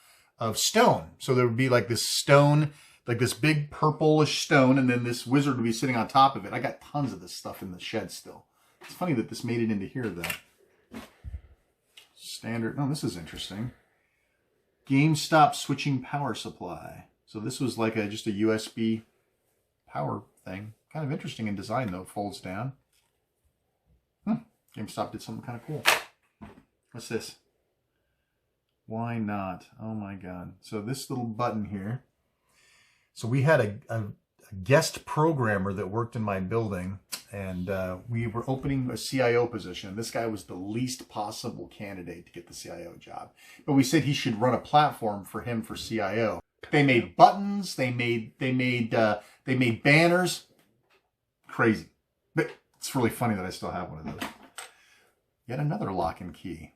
stone. So there would be like this stone, like this big purplish stone, and then this wizard would be sitting on top of it. I got tons of this stuff in the shed still. It's funny that this made it into here, though. Standard. Oh, this is interesting. GameStop switching power supply. So this was like just a USB power thing. Kind of interesting in design, though. It folds down. GameStop did something kind of cool. What's this? Why not? Oh my God. So this little button here. So we had a guest programmer that worked in my building, and we were opening a CIO position. This guy was the least possible candidate to get the CIO job. But we said he should run a platform for him for CIO. They made buttons, they made banners. Crazy. But it's really funny that I still have one of those. Yet another lock and key.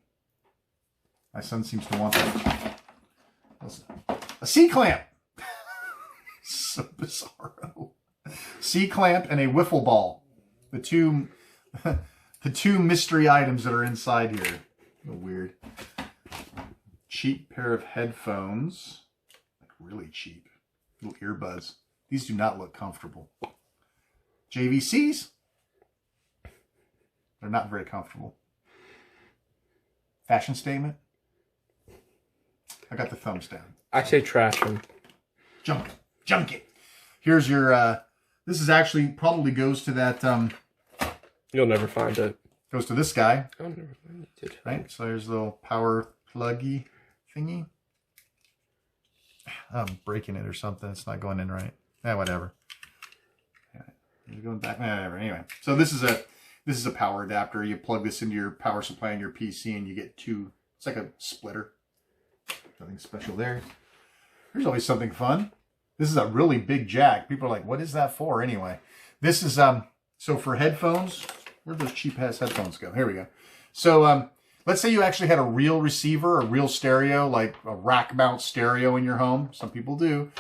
My son seems to want that. A C-clamp. So bizarro. C-clamp and a wiffle ball. The two mystery items that are inside here. A little weird. Cheap pair of headphones. Like really cheap. Little earbuds. These do not look comfortable. JVCs. They're not very comfortable. Fashion statement. I got the thumbs down. I say trash them. Junk it. Junk it. Here's your, this is actually probably goes to that, You'll never find it. Goes to this guy. I'll never find it. Right? So there's a little power pluggy thingy. I'm breaking it or something. It's not going in right. Whatever. Is it going back? Whatever. Anyway. So this is a power adapter. You plug this into your power supply on your PC and you get two, it's like a splitter. Nothing special there. There's always something fun. This is a really big jack. People are like, what is that for anyway? This is, so for headphones, where'd those cheap ass headphones go? Here we go. So let's say you actually had a real receiver, a real stereo, like a rack mount stereo in your home. Some people do.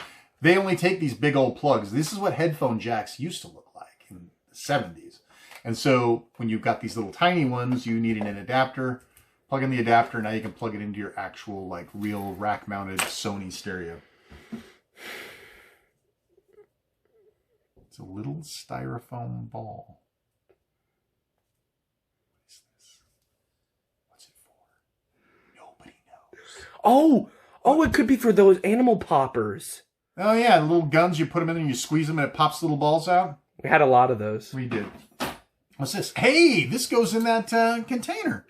They only take these big old plugs. This is what headphone jacks used to look like in the 70s. And so when you've got these little tiny ones, you need an adapter. Plug in the adapter, now you can plug it into your actual, like, real rack-mounted Sony stereo. It's a little styrofoam ball. What is this? What's it for? Nobody knows. Oh, it could be for those animal poppers. Oh yeah, the little guns, you put them in and you squeeze them and it pops little balls out. We had a lot of those. We did. What's this? Hey, this goes in that container.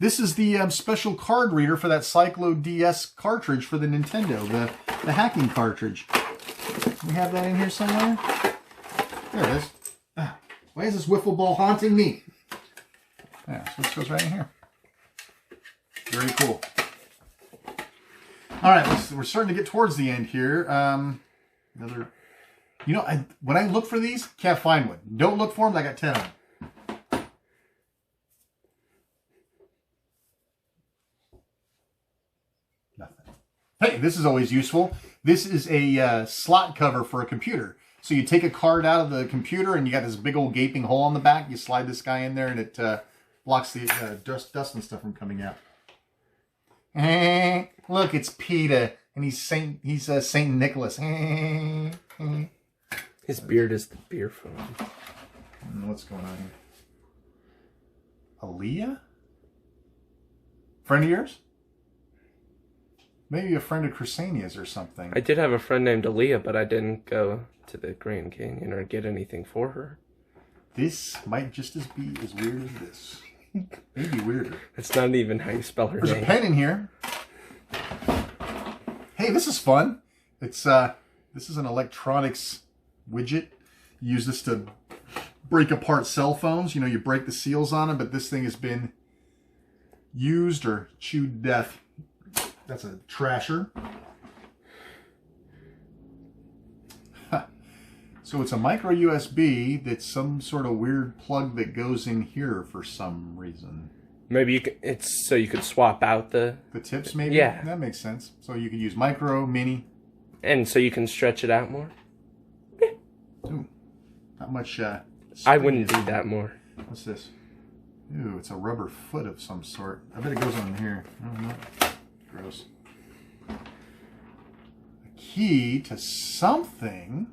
This is the special card reader for that Cyclo DS cartridge for the Nintendo, the hacking cartridge. We have that in here somewhere? There it is. Why is this wiffle ball haunting me? Yeah, so this goes right in here. Very cool. All right, we're starting to get towards the end here. Another, you know, when I look for these, can't find one. Don't look for them. I got 10 of them. Nothing. Hey, this is always useful. This is a slot cover for a computer. So you take a card out of the computer and you got this big old gaping hole on the back. You slide this guy in there and it blocks the dust and stuff from coming out. Look, it's Peter, and he's Saint Nicholas. His beard is the beer phone. I don't know what's going on here. Aaliyah? Friend of yours? Maybe a friend of Chrysania's or something. I did have a friend named Aaliyah, but I didn't go to the Grand Canyon or get anything for her. This might just be as weird as this. Maybe weirder. It's not even how you spell her There's name. a pen in here. Hey, this is fun. It's this is an electronics widget. You use this to break apart cell phones. You know, you break the seals on them, but this thing has been used or chewed to death. That's a trasher. So it's a micro USB that's some sort of weird plug that goes in here for some reason. Maybe it's so you could swap out the tips, maybe? Yeah. That makes sense. So you could use micro, mini. And so you can stretch it out more? Ooh, not much... I wouldn't do that more. What's this? Ooh, it's a rubber foot of some sort. I bet it goes on here. I don't know. Gross. A key to something.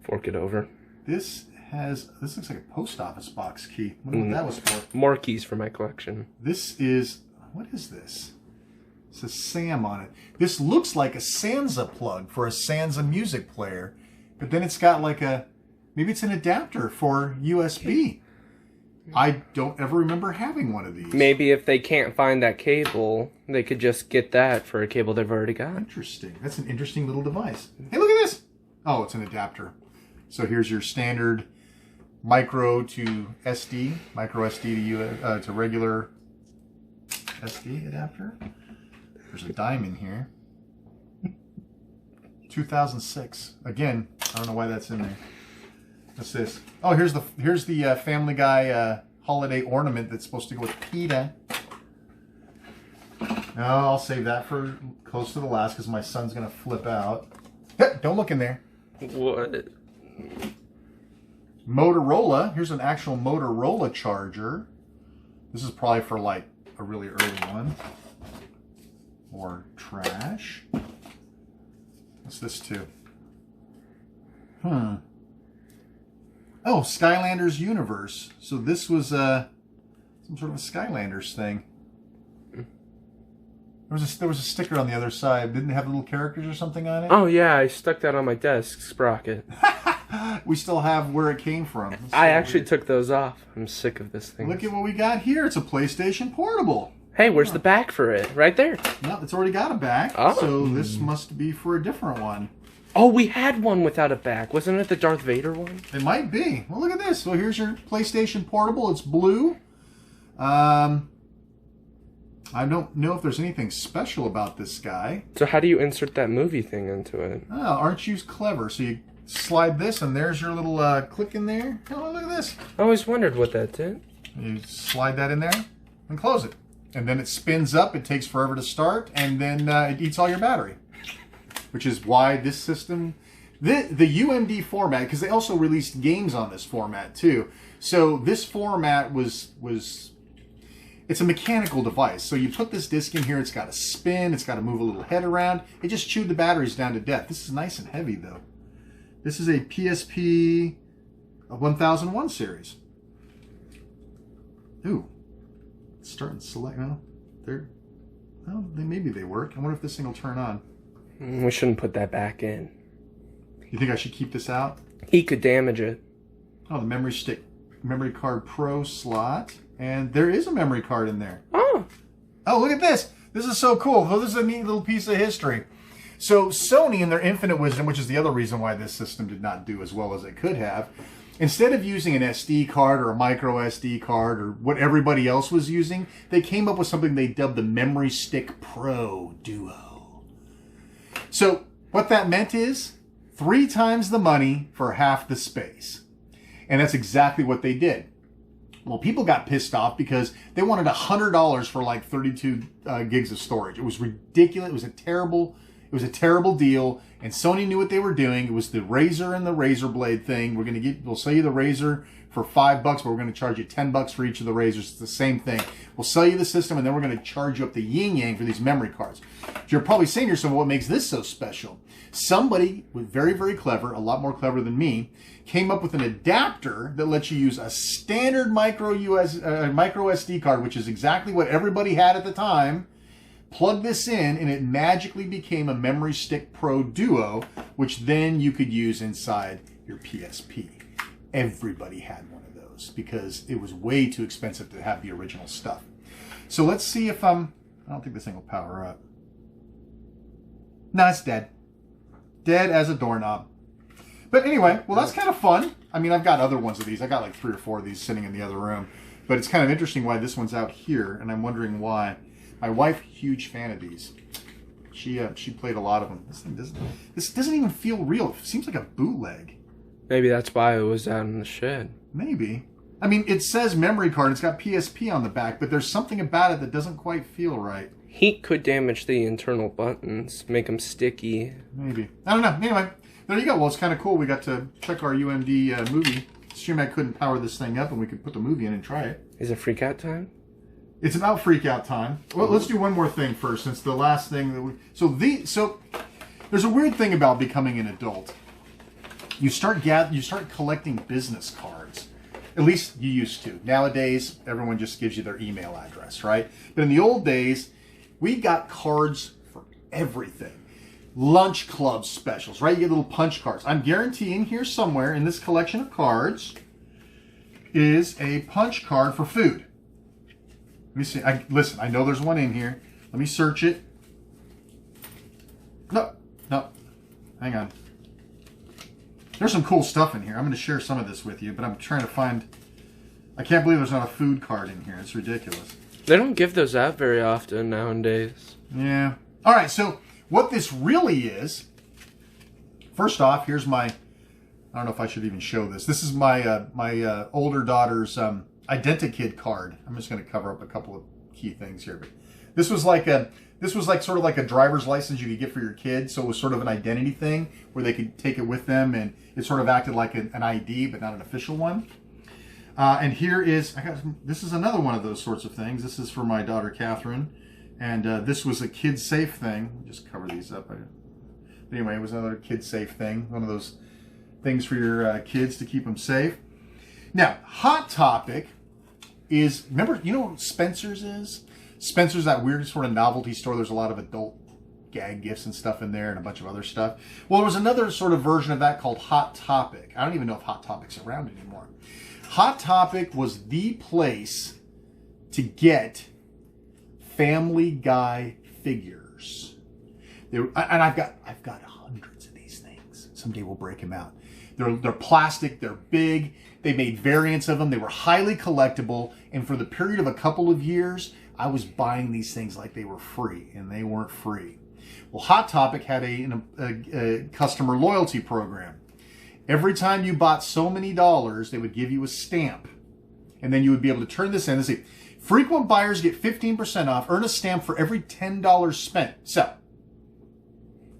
Fork it over. This looks like a post office box key. I wonder what that was for. More keys for my collection. This is, what is this? It says Sam on it. This looks like a Sansa plug for a Sansa music player, but then it's got like maybe it's an adapter for USB. I don't ever remember having one of these. Maybe if they can't find that cable, they could just get that for a cable they've already got. Interesting. That's an interesting little device. Hey, look at this. Oh, it's an adapter. So here's your standard micro to SD, micro SD to regular SD adapter. There's a dime in here. 2006. Again, I don't know why that's in there. What's this? Oh, here's the Family Guy holiday ornament that's supposed to go with PETA. No, I'll save that for close to the last because my son's gonna flip out. Don't look in there. What? Motorola. Here's an actual Motorola charger. This is probably for like a really early one. Or trash. What's this too? Oh, Skylanders Universe. So this was some sort of a Skylanders thing. There was a sticker on the other side. Didn't it have little characters or something on it? Oh yeah, I stuck that on my desk, Sprocket. We still have where it came from. I actually took those off. I'm sick of this thing. Look at what we got here. It's a PlayStation Portable. Hey, where's the back for it? Right there. No, it's already got a back. Oh. So this must be for a different one. Oh, we had one without a back. Wasn't it the Darth Vader one? It might be. Well, look at this. So here's your PlayStation Portable. It's blue. I don't know if there's anything special about this guy. So how do you insert that movie thing into it? Oh, aren't you clever? So you slide this, and there's your little click in there. Oh, look at this. I always wondered what that did. You slide that in there and close it. And then it spins up. It takes forever to start, and then it eats all your battery. Which is why this system, the UMD format, because they also released games on this format too. So this format it's a mechanical device. So you put this disc in here, it's got to spin, it's got to move a little head around. It just chewed the batteries down to death. This is nice and heavy though. This is a PSP 1001 series. Ooh. It's starting to select. Well, maybe they work. I wonder if this thing will turn on. We shouldn't put that back in. You think I should keep this out? He could damage it. Oh, the memory card pro slot. And there is a memory card in there. Oh, look at this. This is so cool. Well, this is a neat little piece of history. So Sony, in their infinite wisdom, which is the other reason why this system did not do as well as it could have, instead of using an SD card or a micro SD card or what everybody else was using, they came up with something they dubbed the Memory Stick Pro Duo. So what that meant is 3 times the money for half the space. And that's exactly what they did. Well, people got pissed off because they wanted $100 for like 32 gigs of storage. It was ridiculous. It was a terrible deal. And Sony knew what they were doing. It was the razor and the razor blade thing. We'll sell you the razor for $5, but we're going to charge you $10 for each of the razors. It's the same thing. We'll sell you the system, and then we're going to charge you up the yin yang for these memory cards. You're probably saying to yourself, what makes this so special? Somebody was very, very clever, a lot more clever than me, came up with an adapter that lets you use a standard micro SD card, which is exactly what everybody had at the time. Plug this in, and it magically became a Memory Stick Pro Duo, which then you could use inside your PSP. Everybody had one of those because it was way too expensive to have the original stuff. So let's see if I don't think this thing will power up. No, it's dead. Dead as a doorknob. But anyway, well, that's kind of fun. I mean, I've got other ones of these. I got like 3 or 4 of these sitting in the other room. But it's kind of interesting why this one's out here, and I'm wondering why. My wife, huge fan of these. She played a lot of them. This doesn't even feel real. It seems like a bootleg. maybe that's why it was out in the shed. Maybe. I mean, it says memory card. It's got PSP on the back, but there's something about it that doesn't quite feel right. Heat could damage the internal buttons, make them sticky. Maybe. I don't know. Anyway, there you go. Well, it's kind of cool. We got to check our UMD movie. Assume I couldn't power this thing up, and we could put the movie in and try it. Is it freak out time? It's about freak out time. Well, let's do one more thing first, since the last thing that we... So there's a weird thing about becoming an adult. You start collecting business cards. At least you used to. Nowadays, everyone just gives you their email address, right? But in the old days, we got cards for everything. Lunch club specials, right? You get little punch cards. I'm guaranteeing here somewhere in this collection of cards is a punch card for food. Let me see. Listen, I know there's one in here. Let me search it. No. Hang on. There's some cool stuff in here. I'm going to share some of this with you, but I'm trying to find... I can't believe there's not a food card in here. It's ridiculous. They don't give those out very often nowadays. Yeah. All right, so what this really is... First off, here's my... I don't know if I should even show this. This is my my older daughter's Identikid card. I'm just going to cover up a couple of key things here. But this was like sort of like a driver's license you could get for your kids. So it was sort of an identity thing where they could take it with them, and it sort of acted like an ID, but not an official one. And here is, this is another one of those sorts of things. This is for my daughter, Catherine. And this was a kid safe thing. Let me just cover these up. But anyway, it was another kid safe thing. One of those things for your kids to keep them safe. Now, Hot Topic is, remember, you know what Spencer's is? Spencer's, that weird sort of novelty store. There's a lot of adult gag gifts and stuff in there and a bunch of other stuff. Well, there was another sort of version of that called Hot Topic. I don't even know if Hot Topic's around anymore. Hot Topic was the place to get Family Guy figures. And I've got hundreds of these things. Someday we'll break them out. They're plastic, they're big, they made variants of them, they were highly collectible, and for the period of a couple of years, I was buying these things like they were free, and they weren't free. Well, Hot Topic had a customer loyalty program. Every time you bought so many dollars, they would give you a stamp, and then you would be able to turn this in and say, frequent buyers get 15% off, earn a stamp for every $10 spent. So,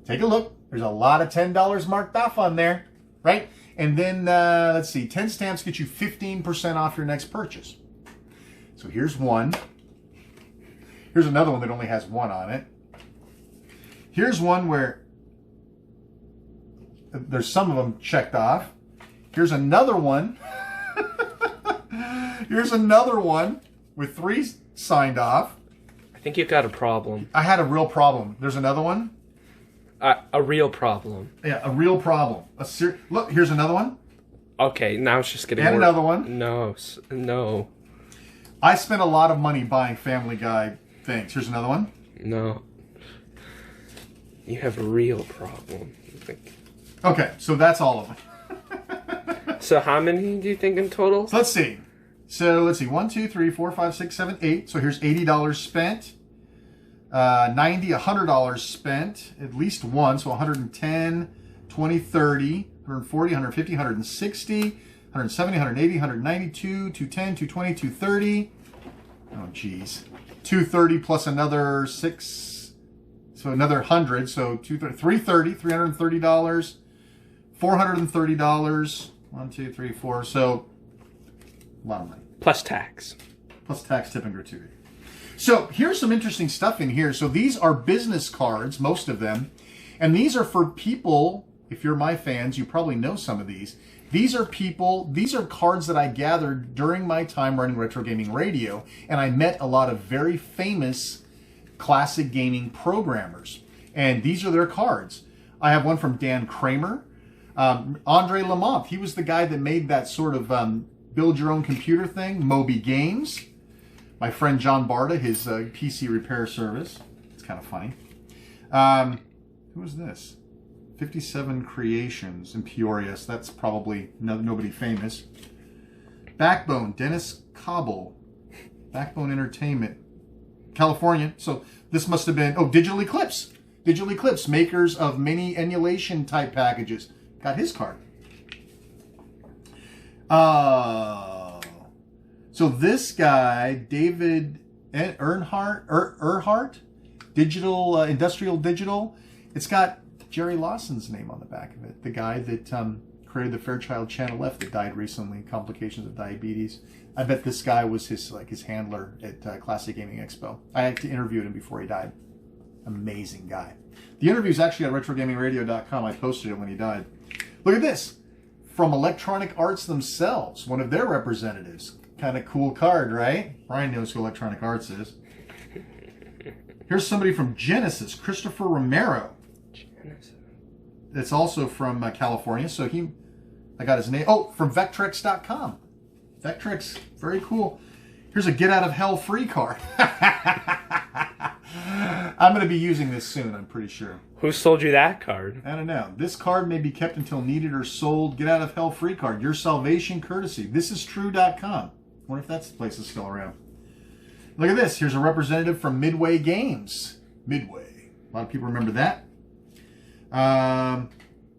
take a look. There's a lot of $10 marked off on there. Right? And then, let's see, 10 stamps get you 15% off your next purchase. So here's one. Here's another one that only has one on it. Here's one where, there's some of them checked off. Here's another one. Here's another one with 3 signed off. I think you got a problem. I had a real problem. There's another one. A real problem. Yeah, a real problem. Look, here's another one. Okay, now it's just getting And worse. another one. No. I spent a lot of money buying Family Guy things. Here's another one. No. You have a real problem. Okay, so that's all of them. So how many do you think in total? So let's see. 1, 2, 3, 4, 5, 6, 7, 8. So here's $80 spent. 90, $100 spent. At least one. So 110, 20, 30, 140, 150, 160, 170, 180, 192, 210, 220, 230. Oh, geez. 230 plus another 6. So another 100. So 330, $330. $430. 1, 2, 3, 4. So a lot of money. Plus tax. Plus tax, tip, and gratuity. So here's some interesting stuff in here. So these are business cards, most of them. And these are for people, if you're my fans, you probably know some of these. These are cards that I gathered during my time running Retro Gaming Radio. And I met a lot of very famous classic gaming programmers. And these are their cards. I have one from Dan Kramer. Andre Lamont, he was the guy that made that sort of build your own computer thing, Moby Games. My friend John Barta, his PC repair service. It's kind of funny. Who is this? 57 Creations in Peoria. So that's probably nobody famous. Backbone, Dennis Cobble. Backbone Entertainment, California. So this must have been, Digital Eclipse. Digital Eclipse, makers of many emulation type packages. Got his card. So this guy, David Earhart, Digital, Industrial Digital. It's got Jerry Lawson's name on the back of it. The guy that created the Fairchild Channel F that died recently, complications of diabetes. I bet this guy was his handler at Classic Gaming Expo. I had to interview him before he died. Amazing guy. The interview is actually at retrogamingradio.com. I posted it when he died. Look at this. From Electronic Arts themselves, one of their representatives. Kind of cool card, right? Brian knows who Electronic Arts is. Here's somebody from Genesis, Christopher Romero. Genesis. It's also from California, so I got his name. Oh, from Vectrex.com. Vectrex, very cool. Here's a Get Out of Hell free card. I'm going to be using this soon, I'm pretty sure. Who sold you that card? I don't know. This card may be kept until needed or sold. Get Out of Hell free card. Your salvation courtesy. Thisistrue.com. I wonder if that's the place that's still around. Look at this. Here's a representative from Midway Games. Midway. A lot of people remember that.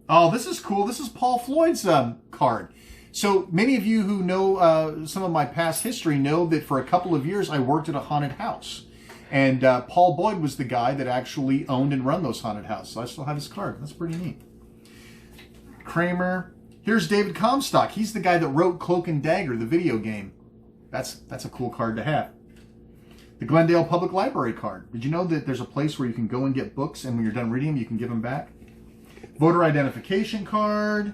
Oh, this is cool. This is Paul Floyd's card. So many of you who know some of my past history know that for a couple of years I worked at a haunted house. And Paul Boyd was the guy that actually owned and run those haunted houses. So I still have his card. That's pretty neat. Kramer. Here's David Comstock. He's the guy that wrote Cloak and Dagger, the video game. That's a cool card to have. The Glendale Public Library card. Did you know that there's a place where you can go and get books, and when you're done reading them, you can give them back? Voter identification card.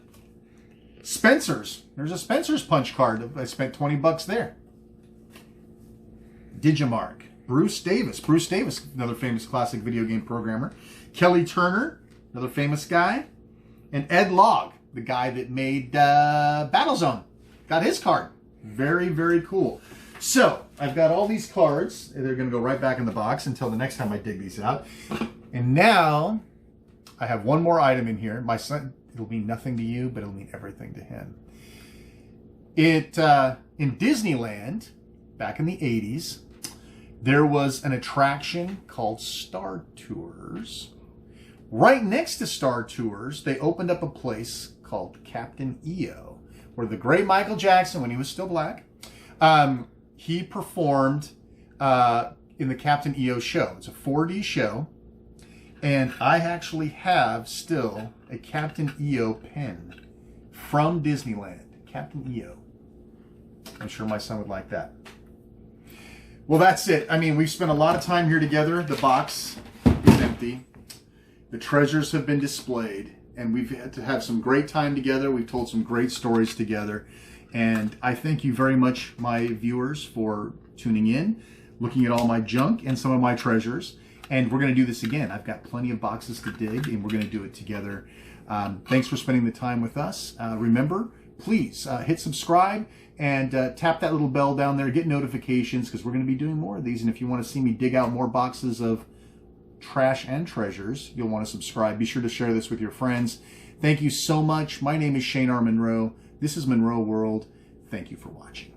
Spencer's. There's a Spencer's punch card. I spent $20 there. Digimark. Bruce Davis. Bruce Davis, another famous classic video game programmer. Kelly Turner, another famous guy. And Ed Logg, the guy that made Battlezone. Got his card. Very, very cool. So, I've got all these cards. They're going to go right back in the box until the next time I dig these out. And now, I have one more item in here. My son, it'll mean nothing to you, but it'll mean everything to him. In Disneyland, back in the 80s, there was an attraction called Star Tours. Right next to Star Tours, they opened up a place called Captain EO, where the great Michael Jackson, when he was still black, he performed in the Captain EO show. It's a 4D show, and I actually have still a Captain EO pen from Disneyland. Captain EO. I'm sure my son would like that. Well, that's it. I mean, we've spent a lot of time here together. The box is empty. The treasures have been displayed. and we've had to have some great time together. We've told some great stories together. And I thank you very much, my viewers, for tuning in, looking at all my junk and some of my treasures. And we're going to do this again. I've got plenty of boxes to dig, and we're going to do it together. Thanks for spending the time with us. Remember, please hit subscribe and tap that little bell down there. Get notifications, because we're going to be doing more of these. And if you want to see me dig out more boxes of trash and treasures, you'll want to subscribe. Be sure to share this with your friends. Thank you so much. My name is Shane R. Monroe. This is Monroe World. Thank you for watching.